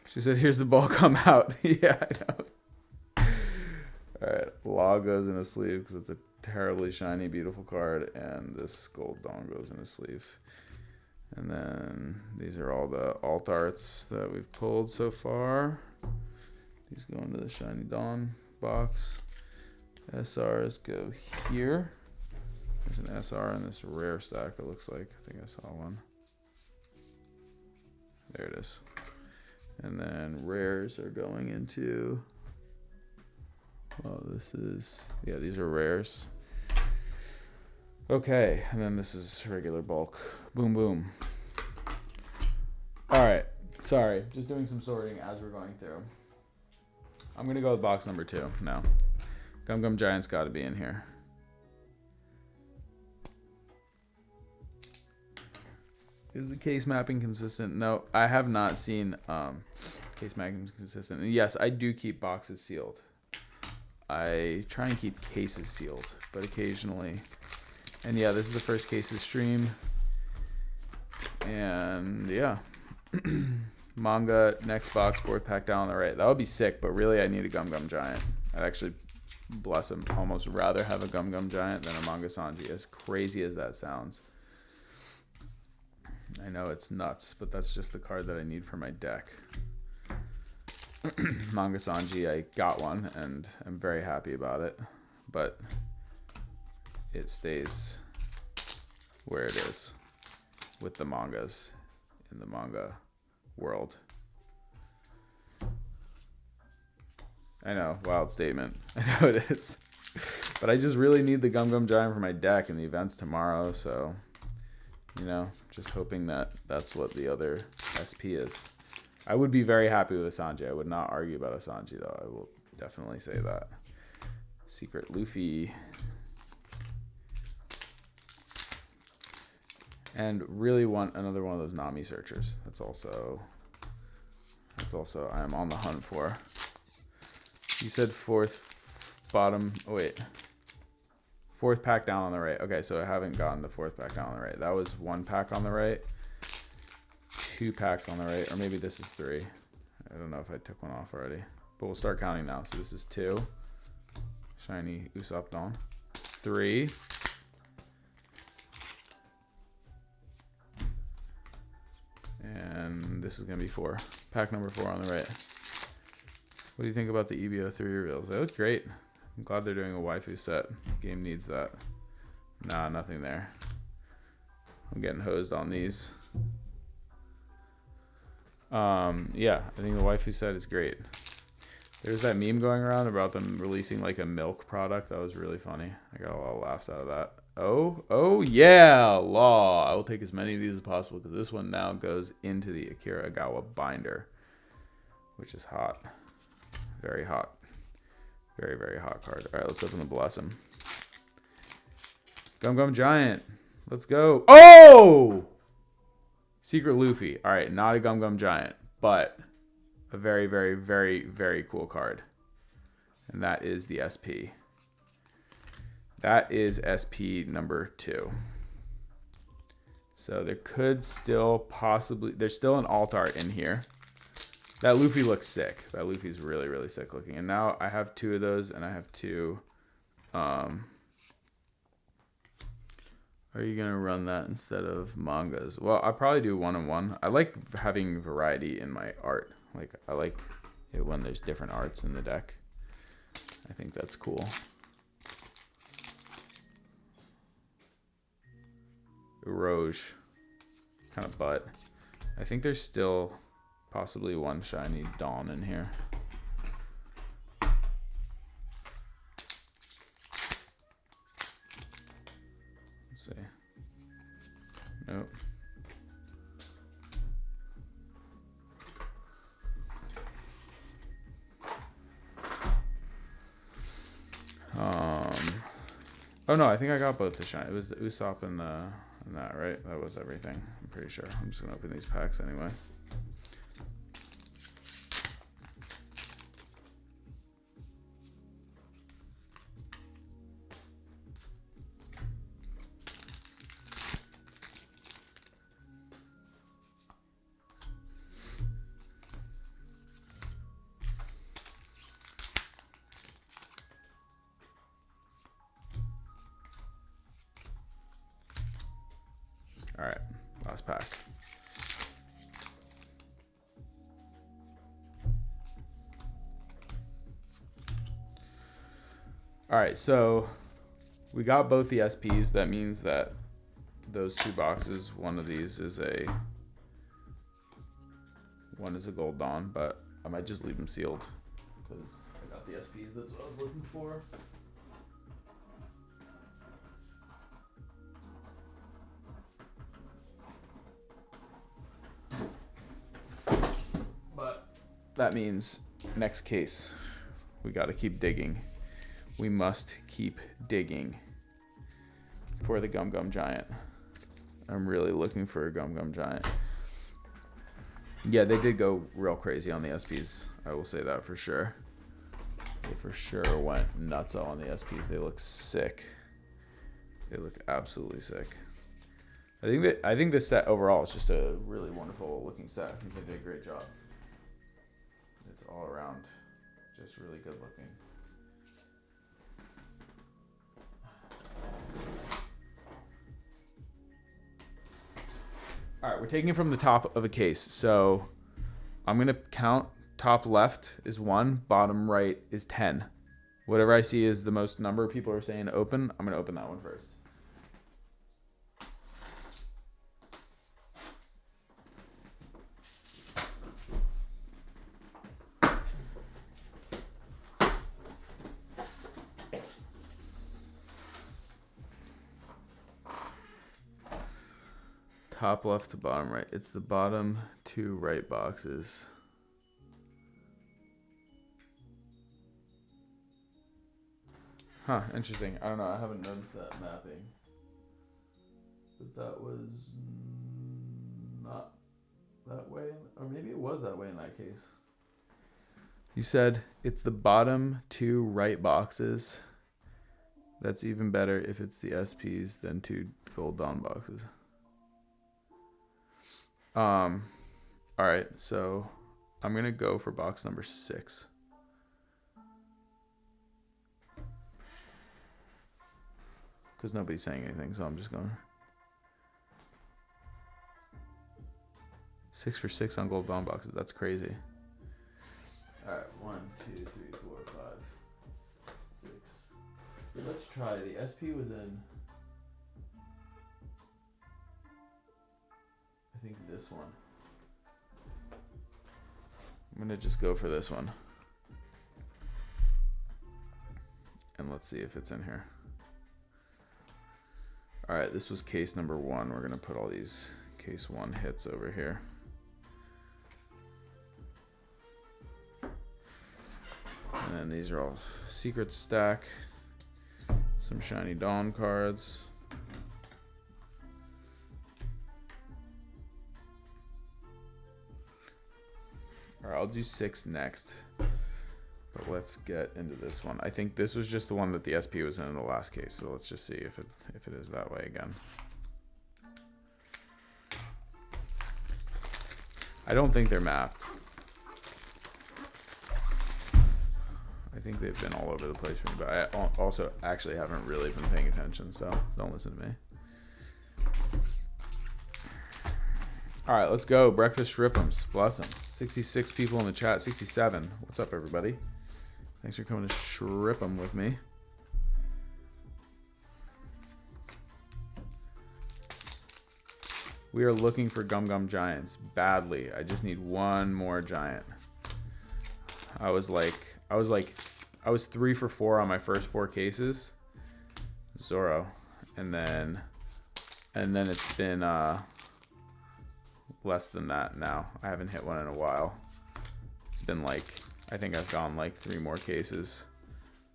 Speaker 1: She said, here's the ball come out. Yeah, I know. All right. Law goes in a sleeve because it's a terribly shiny, beautiful card. And this gold dawn goes in a sleeve. And then these are all the alt arts that we've pulled so far. These go into the shiny dawn box. SRs go here. There's an SR in this rare stack, it looks like. I think I saw one. There it is. And then rares are going into... Oh, this is... Yeah, these are rares. Okay, and then this is regular bulk. Boom, boom. Alright, sorry. Just doing some sorting as we're going through. I'm going to go with box number 2 now. Gum Gum Giant's got to be in here. Is the case mapping consistent? No, I have not seen case mapping consistent. And yes, I do keep boxes sealed. I try and keep cases sealed, but occasionally. And yeah, this is the first cases stream. And yeah. Manga, next box, 4th pack down on the right. That would be sick, but really I need a Gum Gum Giant. I'd actually, bless him, almost rather have a Gum Gum Giant than a Manga Sanji, as crazy as that sounds. I know it's nuts, but that's just the card that I need for my deck. Manga Sanji, I got one, and I'm very happy about it, but it stays where it is with the mangas in the manga world. I know, wild statement. I know it is. But I just really need the Gum Gum Giant for my deck, and the event's tomorrow, so, you know, just hoping that that's what the other SP is. I would be very happy with a Sanji. I would not argue about a Sanji, though. I will definitely say that. Secret Luffy. And really want another one of those Nami searchers. That's also I am on the hunt for. You said 4th bottom. Oh wait. 4th pack down on the right. Okay, so I haven't gotten the 4th pack down on the right. That was 1 pack on the right. 2 packs on the right, or maybe this is 3. I don't know if I took one off already, but we'll start counting now. So this is 2. Shiny Usopp Dawn. 3. And this is going to be 4. Pack number 4 on the right. What do you think about the EBO3 reveals? They look great. I'm glad they're doing a waifu set. Game needs that. Nah, nothing there. I'm getting hosed on these. Yeah, I think the waifu set is great. There's that meme going around about them releasing like a milk product. That was really funny. I got a lot of laughs out of that. Oh yeah, law. I will take as many of these as possible because this one now goes into the Akira Agawa binder, which is hot. Very hot. Very, very hot card. All right, let's open the Blossom. Gum Gum Giant. Let's go. Oh! Secret Luffy. All right, not a Gum Gum Giant, but a very, very, very, very cool card. And that is the SP. That is SP number 2. So there could still possibly... There's still an alt art in here. That Luffy looks sick. That Luffy's really, really sick looking. And now I have 2 of those, and I have 2... Are you going to run that instead of mangas? Well, I'll probably do 1-on-1. I like having variety in my art. Like, I like it when there's different arts in the deck. I think that's cool. Rouge. Kind of butt. I think there's still possibly one shiny Dawn in here. Let's see. Nope. Oh no, I think I got both the shiny. It was the Usopp and that, right? That was everything. I'm pretty sure. I'm just gonna open these packs anyway. All right, last pack. All right, so we got both the SPs. That means that those 2 boxes, one of these is a Gold Dawn, but I might just leave them sealed because I got the SPs. That's what I was looking for. That means next case, we got to keep digging. We must keep digging for the Gum Gum Giant. I'm really looking for a Gum Gum Giant. Yeah, they did go real crazy on the SPs. I will say that for sure. They for sure went nuts on the SPs. They look sick. They look absolutely sick. I think this set overall is just a really wonderful looking set. I think they did a great job. It's all around just really good looking. All right, we're taking it from the top of a case. So I'm going to count. Top left is 1, bottom right is 10. Whatever I see is the most number of people are saying open, I'm going to open that one first. Top left to bottom right. It's the bottom 2 right boxes. Huh, interesting. I don't know. I haven't noticed that mapping. But that was not that way. Or maybe it was that way in that case. You said it's the bottom 2 right boxes. That's even better if it's the SPs than 2 Gold Dawn boxes. All right, so I'm gonna go for box number 6. Because nobody's saying anything, so I'm just going 6 for 6 on Gold Dawn boxes. That's crazy. All right, 1, 2, 3, 4, 5, 6. Let's try. The SP was in I think this one. I'm gonna just go for this one. And let's see if it's in here. All right, this was case number 1. We're gonna put all these case 1 hits over here. And then these are all secret stack. Some Shiny Dawn cards. All right, I'll do 6 next. But let's get into this one. I think this was just the one that the SP was in the last case. So let's just see if it is that way again. I don't think they're mapped. I think they've been all over the place for me, but I also actually haven't really been paying attention, so don't listen to me. All right, let's go. Breakfast shripms. Bless them. 66 people in the chat. 67. What's up, everybody? Thanks for coming to shrip them with me. We are looking for Gum Gum Giants badly. I just need one more giant. I was 3 for 4 on my first 4 cases. Zorro. And then it's been less than that now. I haven't hit one in a while. It's been like, I think I've gone like 3 more cases.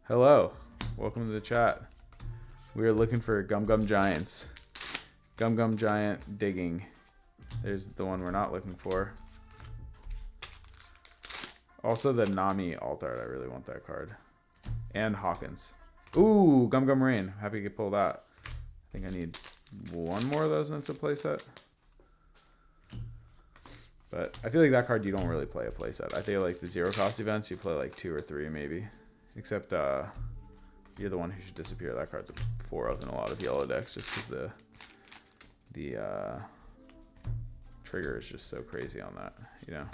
Speaker 1: Hello, welcome to the chat. We are looking for Gum Gum Giants. Gum Gum Giant digging. There's the one we're not looking for. Also the Nami alt art, I really want that card. And Hawkins. Ooh, Gum Gum Rain. Happy to pull that. I think I need 1 more of those and it's a playset. But I feel like that card you don't really play a playset. I feel like the 0 cost events you play like 2 or 3 maybe. Except you're the one who should disappear. That card's a 4 of in a lot of yellow decks just because the trigger is just so crazy on that, you know.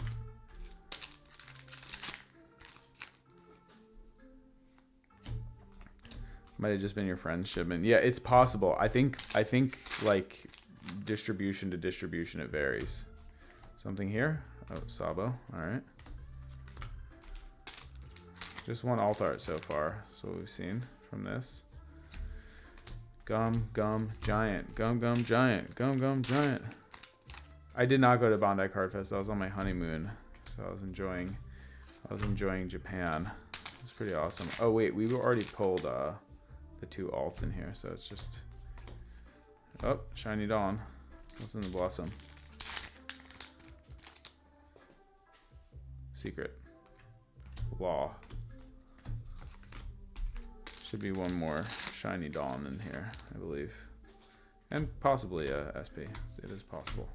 Speaker 1: Might have just been your friend's shipment. Yeah, it's possible. I think like distribution to distribution it varies. Something here. Oh, Sabo. All right. Just 1 alt art so far. That's what we've seen from this. Gum Gum Giant. Gum Gum Giant. Gum Gum Giant. I did not go to Bandai Card Fest. I was on my honeymoon, so I was enjoying Japan. It's pretty awesome. Oh wait, we already pulled the 2 alts in here, so it's just Shiny Dawn. What's in the Blossom? Secret. Law. Should be 1 more Shiny Dawn in here, I believe. And possibly a SP. It is possible.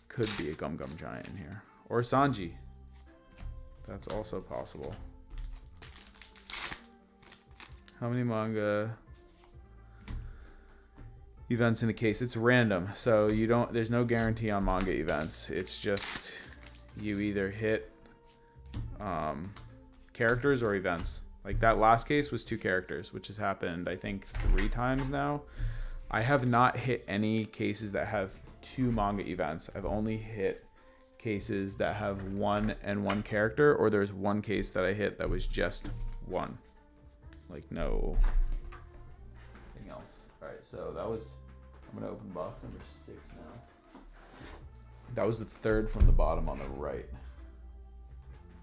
Speaker 1: Could be a Gum Gum Giant in here. Or Sanji. That's also possible. How many manga events in a case? It's random. So there's no guarantee on manga events. It's just you either hit characters or events. Like that last case was 2 characters, which has happened I think 3 times now. I have not hit any cases that have 2 manga events. I've only hit cases that have 1 and 1 character, or there's 1 case that I hit that was just 1. Like no thing else. All right, so that was, I'm gonna open box number 6 now. That was the 3rd from the bottom on the right.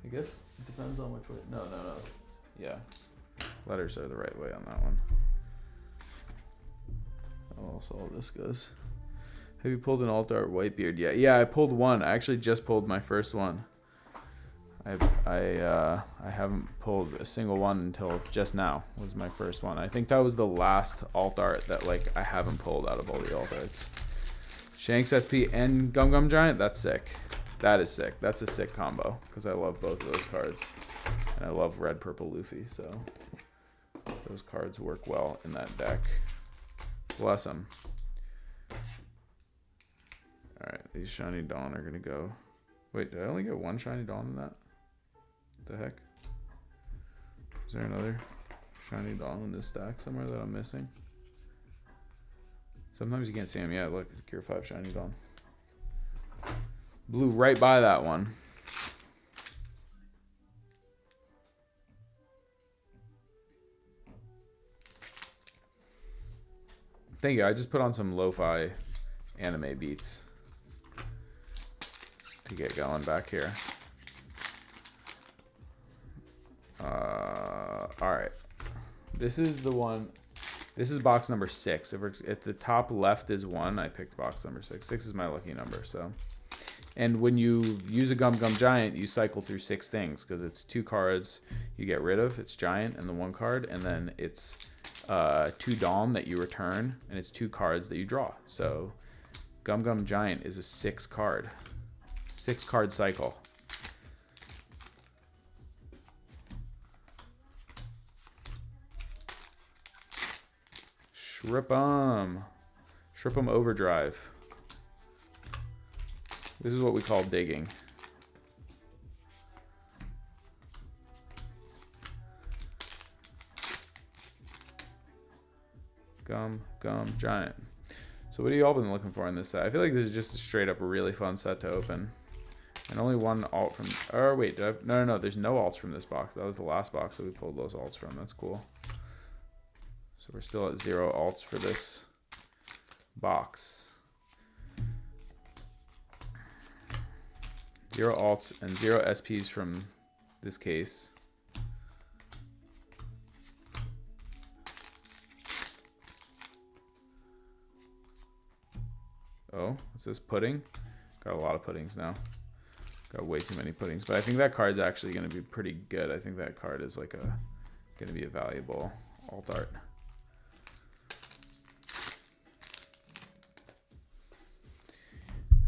Speaker 1: I guess it depends on which way. No. Yeah, letters are the right way on that one. Oh, so all this goes. Have you pulled an alt art Whitebeard yet? Yeah, I pulled 1. I actually just pulled my first one. I haven't pulled a single one until just now. Was my first one. I think that was the last alt art that like I haven't pulled out of all the alt arts. Shanks SP and Gum Gum Giant. That's sick. That is sick. That's a sick combo because I love both of those cards, and I love red purple Luffy. So those cards work well in that deck. Bless them. All right, these Shiny Dawn are gonna go. Wait, did I only get 1 Shiny Dawn in that? The heck? Is there another Shiny Dawn in this stack somewhere that I'm missing? Sometimes you can't see them. Yeah, look, it's Gear 5 Shiny Dawn. Blew right by that one. Thank you. I just put on some lo-fi anime beats to get going back here. All right. This is the one. This is box number 6. If the top left is 1, I picked box number 6. 6 is my lucky number. So, and when you use a Gum Gum Giant, you cycle through 6 things because it's 2 cards you get rid of. It's Giant and the 1 card, and then it's 2 Dom that you return, and it's 2 cards that you draw. So Gum Gum Giant is a 6 card cycle. Shripm Overdrive. This is what we call digging. Gum Giant. So what have y'all been looking for in this set? I feel like this is just a straight up really fun set to open. And only one alt from... Oh, wait. No. There's no alts from this box. That was the last box that we pulled those alts from. That's cool. So we're still at 0 alts for this box. 0 alts and 0 SPs from this case. Oh, what's this? Pudding? Got a lot of puddings now. Got way too many puddings. But I think that card's actually going to be pretty good. I think that card is like going to be a valuable alt art.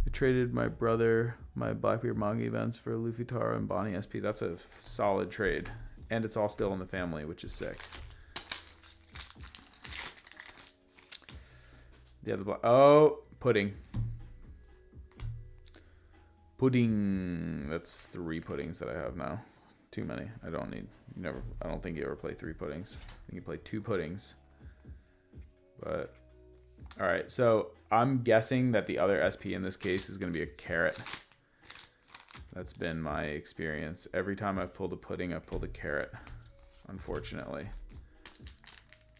Speaker 1: I traded my brother my Blackbeard manga events for Luffy Taro and Bonnie SP. That's a solid trade. And it's all still in the family, which is sick. Yeah, oh, pudding. Pudding. That's 3 puddings that I have now. Too many. I don't think you ever play 3 puddings. I think you play 2 puddings. But all right, so I'm guessing that the other SP in this case is going to be a carrot. That's been my experience. Every time I've pulled a pudding, I've pulled a carrot, unfortunately.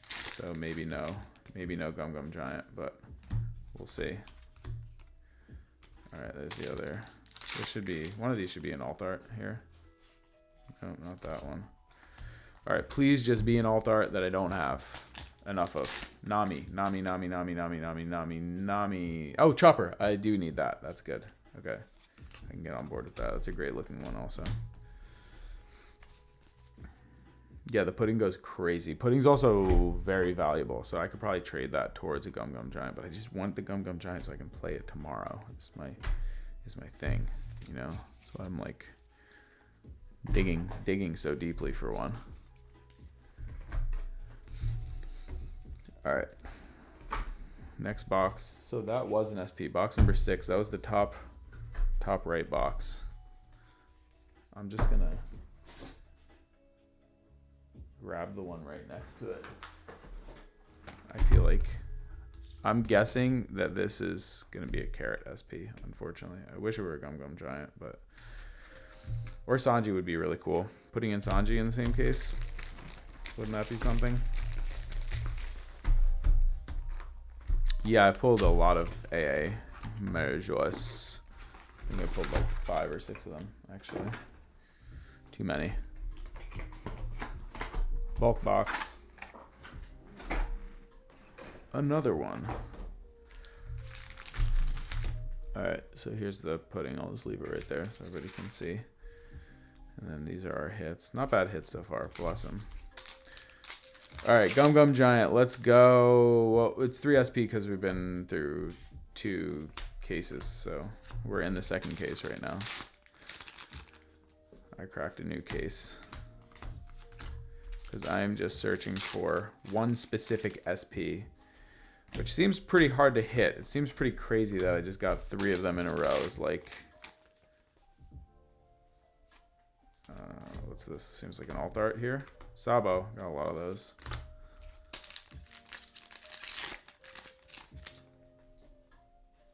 Speaker 1: So maybe no Gum Gum Giant, but we'll see. All right, there's the other. There should be, one of these should be an alt art here. No, not that one. All right, please just be an alt art that I don't have enough of. Nami. Oh, Chopper. I do need that. That's good. Okay. I can get on board with that. That's a great looking one also. Yeah, the pudding goes crazy. Pudding's also very valuable, so I could probably trade that towards a Gum Gum Giant, but I just want the Gum Gum Giant so I can play it tomorrow. It's my thing, you know? That's why I'm like digging so deeply for one. All right. Next box. So that was an SP. Box number 6. That was the top right box. I'm just gonna grab the one right next to it. I feel like I'm guessing that this is gonna be a carrot SP, unfortunately. I wish it were a Gum Gum Giant, but or Sanji would be really cool. Putting in Sanji in the same case, wouldn't that be something? Yeah, I've pulled a lot of AA Merjos. I think I pulled like 5 or 6 of them, actually. Too many. Bulk box. Another one. Alright, so here's the pudding. I'll just leave it right there so everybody can see. And then these are our hits. Not bad hits so far, bless them. Alright, Gum Gum Giant, let's go. Well, it's 3 SP because we've been through 2 cases, so we're in the second case right now. I cracked a new case because I'm just searching for one specific SP, which seems pretty hard to hit. It seems pretty crazy that I just got 3 of them in a row. It's like, what's this? Seems like an alt art here. Sabo, got a lot of those.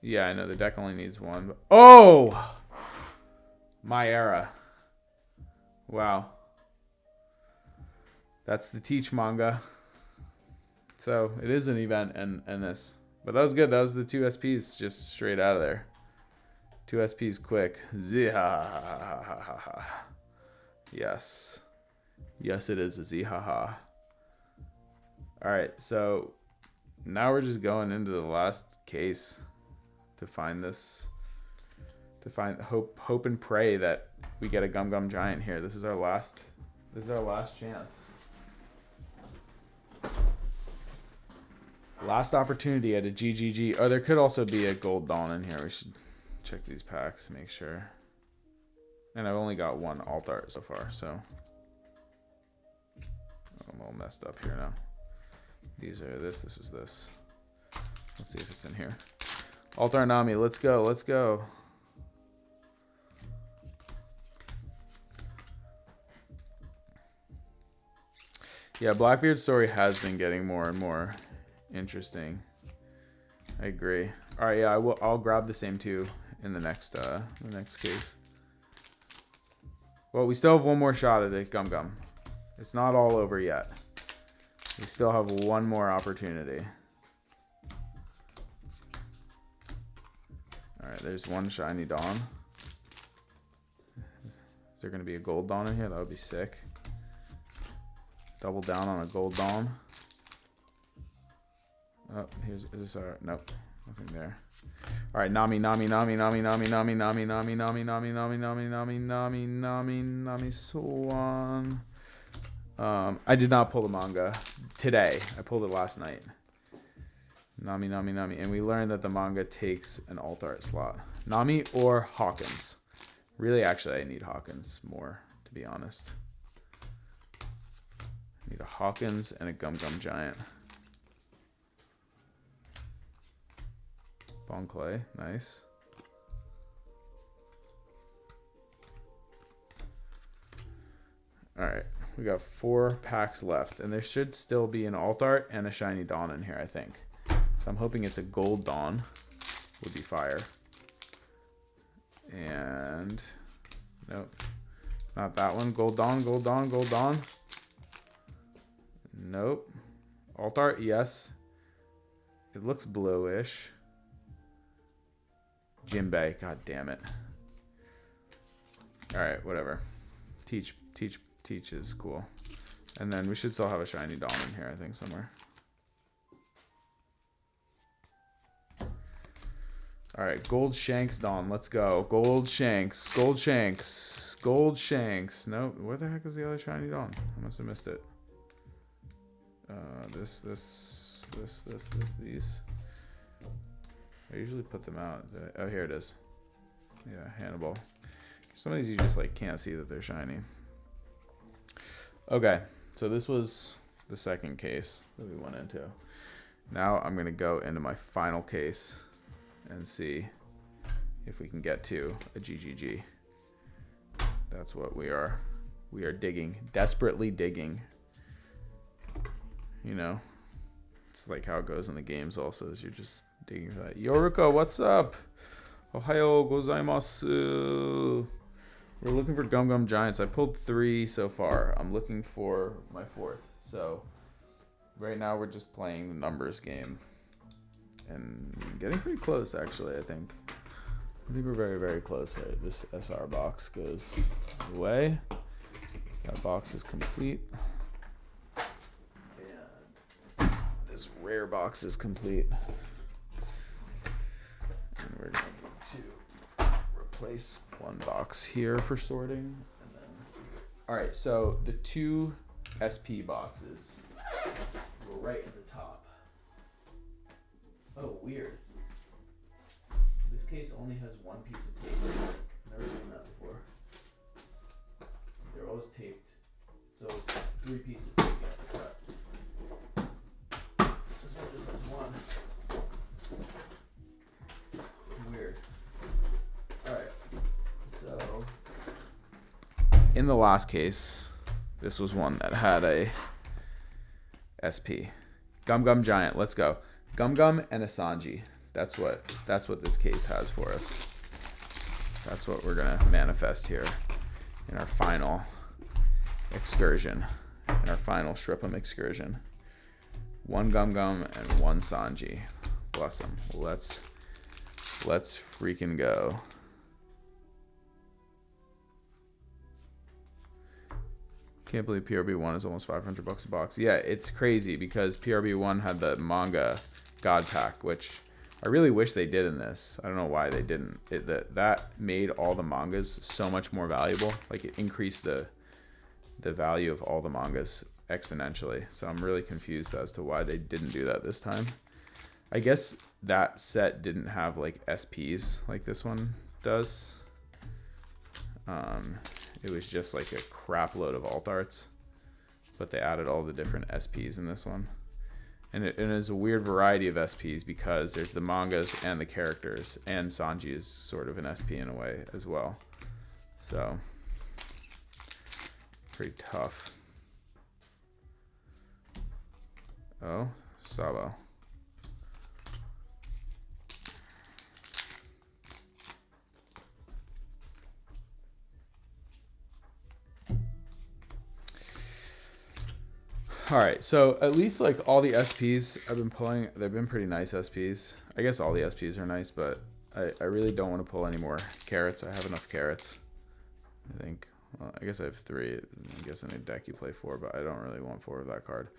Speaker 1: Yeah, I know the deck only needs 1. But oh! My era. Wow. That's the Teach manga. So it is an event and this. But that was good. That was the 2 SPs just straight out of there. 2 SPs quick. Zihahaha. Yes. Yes, it is a zihaha. Alright, so now we're just going into the last case to find this. To find hope and pray that we get a Gum Gum Giant here. This is our last chance. Last opportunity at a GGG. Oh, there could also be a Gold Dawn in here. We should check these packs, make sure. And I've only got one alt art so far, so I'm all messed up here now. These are this is this. Let's see if it's in here. Alt art Nami, let's go, let's go. Yeah, Blackbeard's story has been getting more and more interesting. I agree. All right, yeah, I'll grab the same 2 in the next case. Well, we still have one more shot at it, Gum Gum. It's not all over yet. We still have one more opportunity. All right, there's one shiny Dawn. Is there gonna be a gold Dawn in here? That would be sick. Double down on a gold Dawn. Oh, is this our, nope, nothing there. All right, Nami, Swan. I did not pull the manga today. I pulled it last night. Nami, and we learned that the manga takes an alt art slot. Nami or Hawkins. Really, actually, I need Hawkins more, to be honest. I need a Hawkins and a Gum Gum Giant. Bon Clay, nice. All right, we got 4 packs left, and there should still be an alt art and a shiny Dawn in here, I think. So I'm hoping it's a gold Dawn. Would be fire. And nope, not that one. Gold Dawn, gold Dawn, gold Dawn. Nope. Alt art, yes. It looks bluish. Jinbei, god damn it. All right, whatever. Teach is cool. And then we should still have a shiny Dawn in here, I think, somewhere. All right, Gold Shanks Dawn, let's go. Gold Shanks, Gold Shanks, Gold Shanks. No, where the heck is the other shiny Dawn? I must have missed it. These. I usually put them out. Oh, here it is. Yeah, Hannibal. Some of these you just like can't see that they're shiny. Okay, so this was the second case that we went into. Now I'm gonna go into my final case and see if we can get to a GGG. That's what we are digging, desperately digging. You know, it's like how it goes in the games also, is you're just digging for that. Yorika, what's up? Ohayo gozaimasu. We're looking for Gum Gum Giants. I pulled 3 so far. I'm looking for my 4th. So right now we're just playing the numbers game. And getting pretty close, actually, I think. I think we're very, very close. Right, this SR box goes away. That box is complete. And this rare box is complete. And we're going to replace one box here for sorting. And then, all right, so the 2 SP boxes go right at the top. Oh, weird. This case only has 1 piece of paper. Never seen that before. They're always taped. So it's 3 pieces of tape you have to cut. This one just has 1. Weird. Alright. So in the last case, this was one that had a SP. Gum Gum Giant, let's go. Gum Gum and a Sanji. That's what this case has for us. That's what we're gonna manifest here in our final excursion, in our final shripm excursion. 1 Gum Gum and 1 Sanji. Bless them. Let's freaking go. Can't believe PRB01 is almost $500 a box. Yeah, it's crazy because PRB01 had the manga God Pack, which I really wish they did in this. I don't know why they didn't. That made all the mangas so much more valuable. Like, it increased the value of all the mangas exponentially. So I'm really confused as to why they didn't do that this time. I guess that set didn't have like SPs like this one does. It was just like a crap load of alt arts, but they added all the different SPs in this one. And it is a weird variety of SPs because there's the mangas and the characters, and Sanji is sort of an SP in a way as well. So, pretty tough. Oh, Sabo. All right, so at least like all the SPs I've been pulling, they've been pretty nice SPs. I guess all the SPs are nice, but I really don't want to pull any more carrots. I have enough carrots, I think. Well, I guess I have 3. I guess in a deck you play 4, but I don't really want 4 of that card.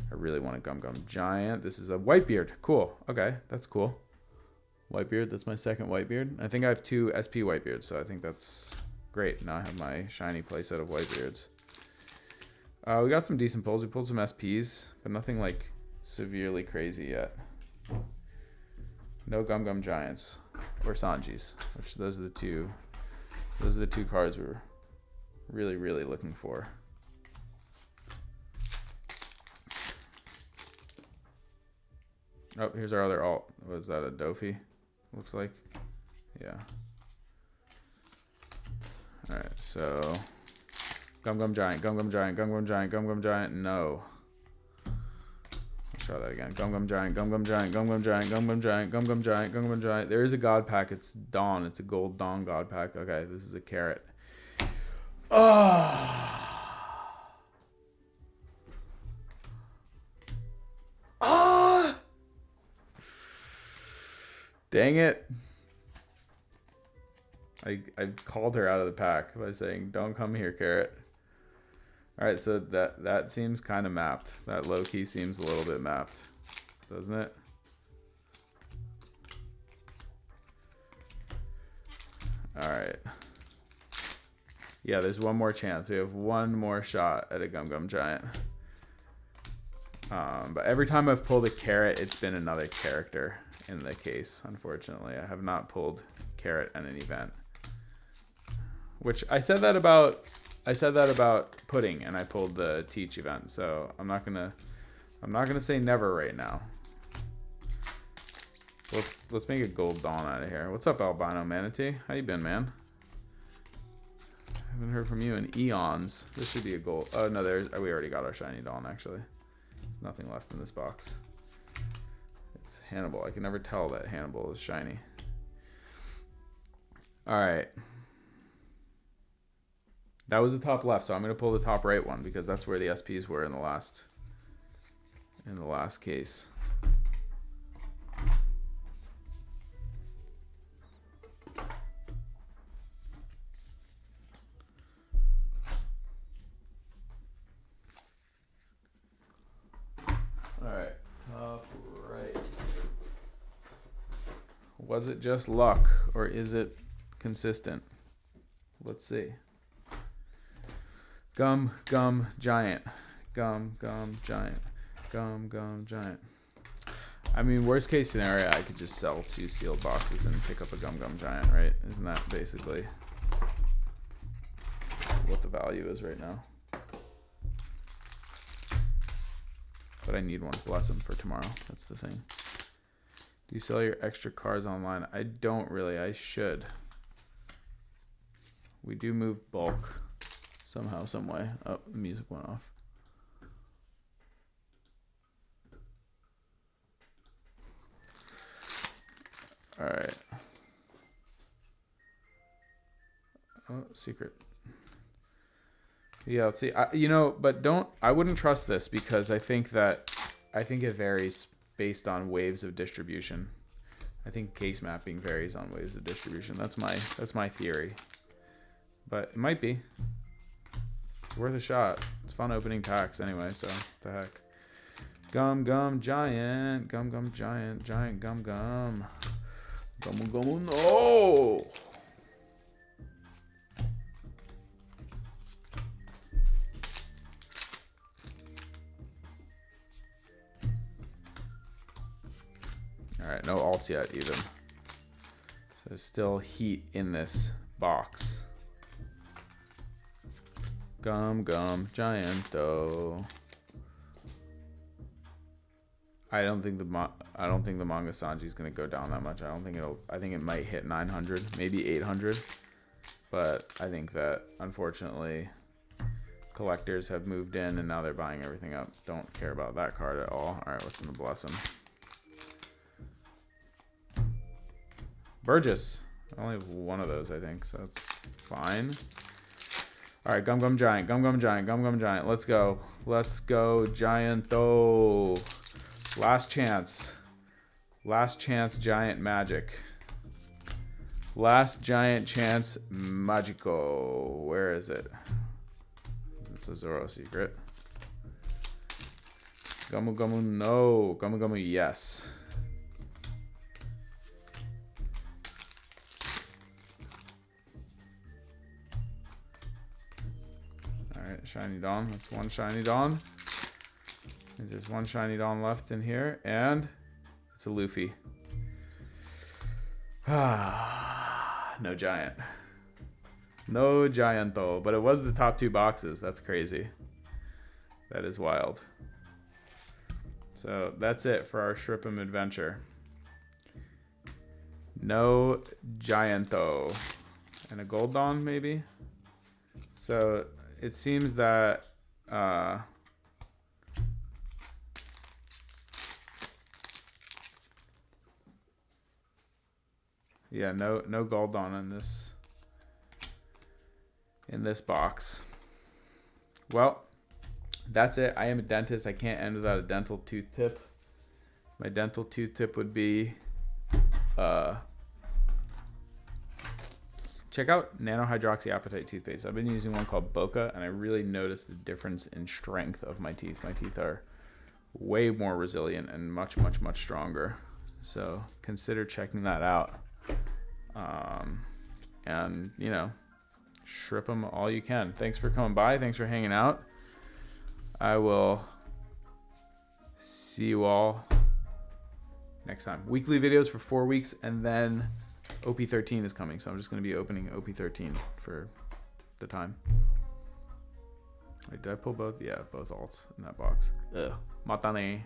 Speaker 1: I really want a Gum Gum Giant. This is a Whitebeard. Cool. Okay, that's cool. Whitebeard, that's my second Whitebeard. I think I have 2 SP Whitebeards, so I think that's great. Now I have my shiny playset of Whitebeards. We got some decent pulls. We pulled some SPs, but nothing like severely crazy yet. No Gum Gum Giants or Sanjis, which those are the two cards we're really looking for. Oh, here's our other alt. Was that a Dofi? Looks like. Yeah. All right, so Gum Gum Giant, Gum Gum Giant, Gum Gum Giant, Gum Gum Giant. No. Let's try that again. Gum Gum Giant, Gum Gum Giant, Gum Gum Giant, Gum Gum Giant, Gum Gum Giant, Gum Gum Giant. There is a God Pack. It's Dawn. It's a gold Dawn God Pack. Okay, this is a carrot. Oh. Ah! Dang it. I called her out of the pack by saying, don't come here, carrot. Alright, so that seems kind of mapped. That low-key seems a little bit mapped, doesn't it? Alright. Yeah, there's one more chance. We have one more shot at a Gum Gum Giant. But every time I've pulled a carrot, it's been another character in the case, unfortunately. I have not pulled carrot at an event. Which I said that about pudding, and I pulled the Teach event, so I'm not gonna say never right now. Let's make a gold Dawn out of here. What's up, Albino Manatee? How you been, man? Haven't heard from you in eons. This should be a gold. Oh no, we already got our shiny Dawn actually. There's nothing left in this box. It's Hannibal. I can never tell that Hannibal is shiny. All right. That was the top left, so I'm going to pull the top right one because that's where the SPs were in the last case. All right, top right. Was it just luck or is it consistent? Let's see. Gum Gum Giant, Gum Gum Giant, Gum Gum Giant. I mean, worst case scenario, I could just sell 2 sealed boxes and pick up a Gum Gum Giant, right? Isn't that basically what the value is right now? But I need one. Bless them for tomorrow. That's the thing. Do you sell your extra cards online? I don't really. I should. We do move bulk. Somehow, some way. Oh, the music went off. All right. Oh, secret. Yeah, let's see. But I wouldn't trust this because I think it varies based on waves of distribution. I think case mapping varies on waves of distribution. That's my theory. But it might be. It's worth a shot. It's fun opening packs anyway, so what the heck. Gum Gum Giant. Gum Gum Giant. Giant Gum Gum. Gum Gum. No! Alright, no alts yet even. So there's still heat in this box. Gum Gum Gianto. I don't think the manga Sanji is gonna go down that much. I think it might hit 900, maybe 800. But I think that unfortunately collectors have moved in and now they're buying everything up. Don't care about that card at all. Alright, what's in the blessing? Burgess. I only have one of those, I think, so that's fine. All right, Gum Gum Giant, Gum Gum Giant, Gum Gum Giant. Let's go. Let's go, Gianto. Last chance. Last chance, Giant Magic. Last Giant Chance, Magico. Where is it? It's a Zoro secret. Gumu Gumu, no. Gumu Gumu, yes. Shiny Dawn. That's one Shiny Dawn. There's one Shiny Dawn left in here, and it's a Luffy. No Giant. No Gianto, but it was the top two boxes. That's crazy. That is wild. So that's it for our shripm adventure. No Gianto. And a Gold Dawn, maybe? So it seems that yeah, no Gold Dawn in this box. Well, that's it. I am a dentist. I can't end without a dental tooth tip. My dental tooth tip would be check out nanohydroxyapatite toothpaste. I've been using one called Boca, and I really noticed the difference in strength of my teeth. My teeth are way more resilient and much, much, much stronger. So consider checking that out. And, shrip them all you can. Thanks for coming by. Thanks for hanging out. I will see you all next time. Weekly videos for 4 weeks, and then OP13 is coming, so I'm just going to be opening OP13 for the time. Wait, did I pull both? Yeah, both alts in that box. Ugh. Matane.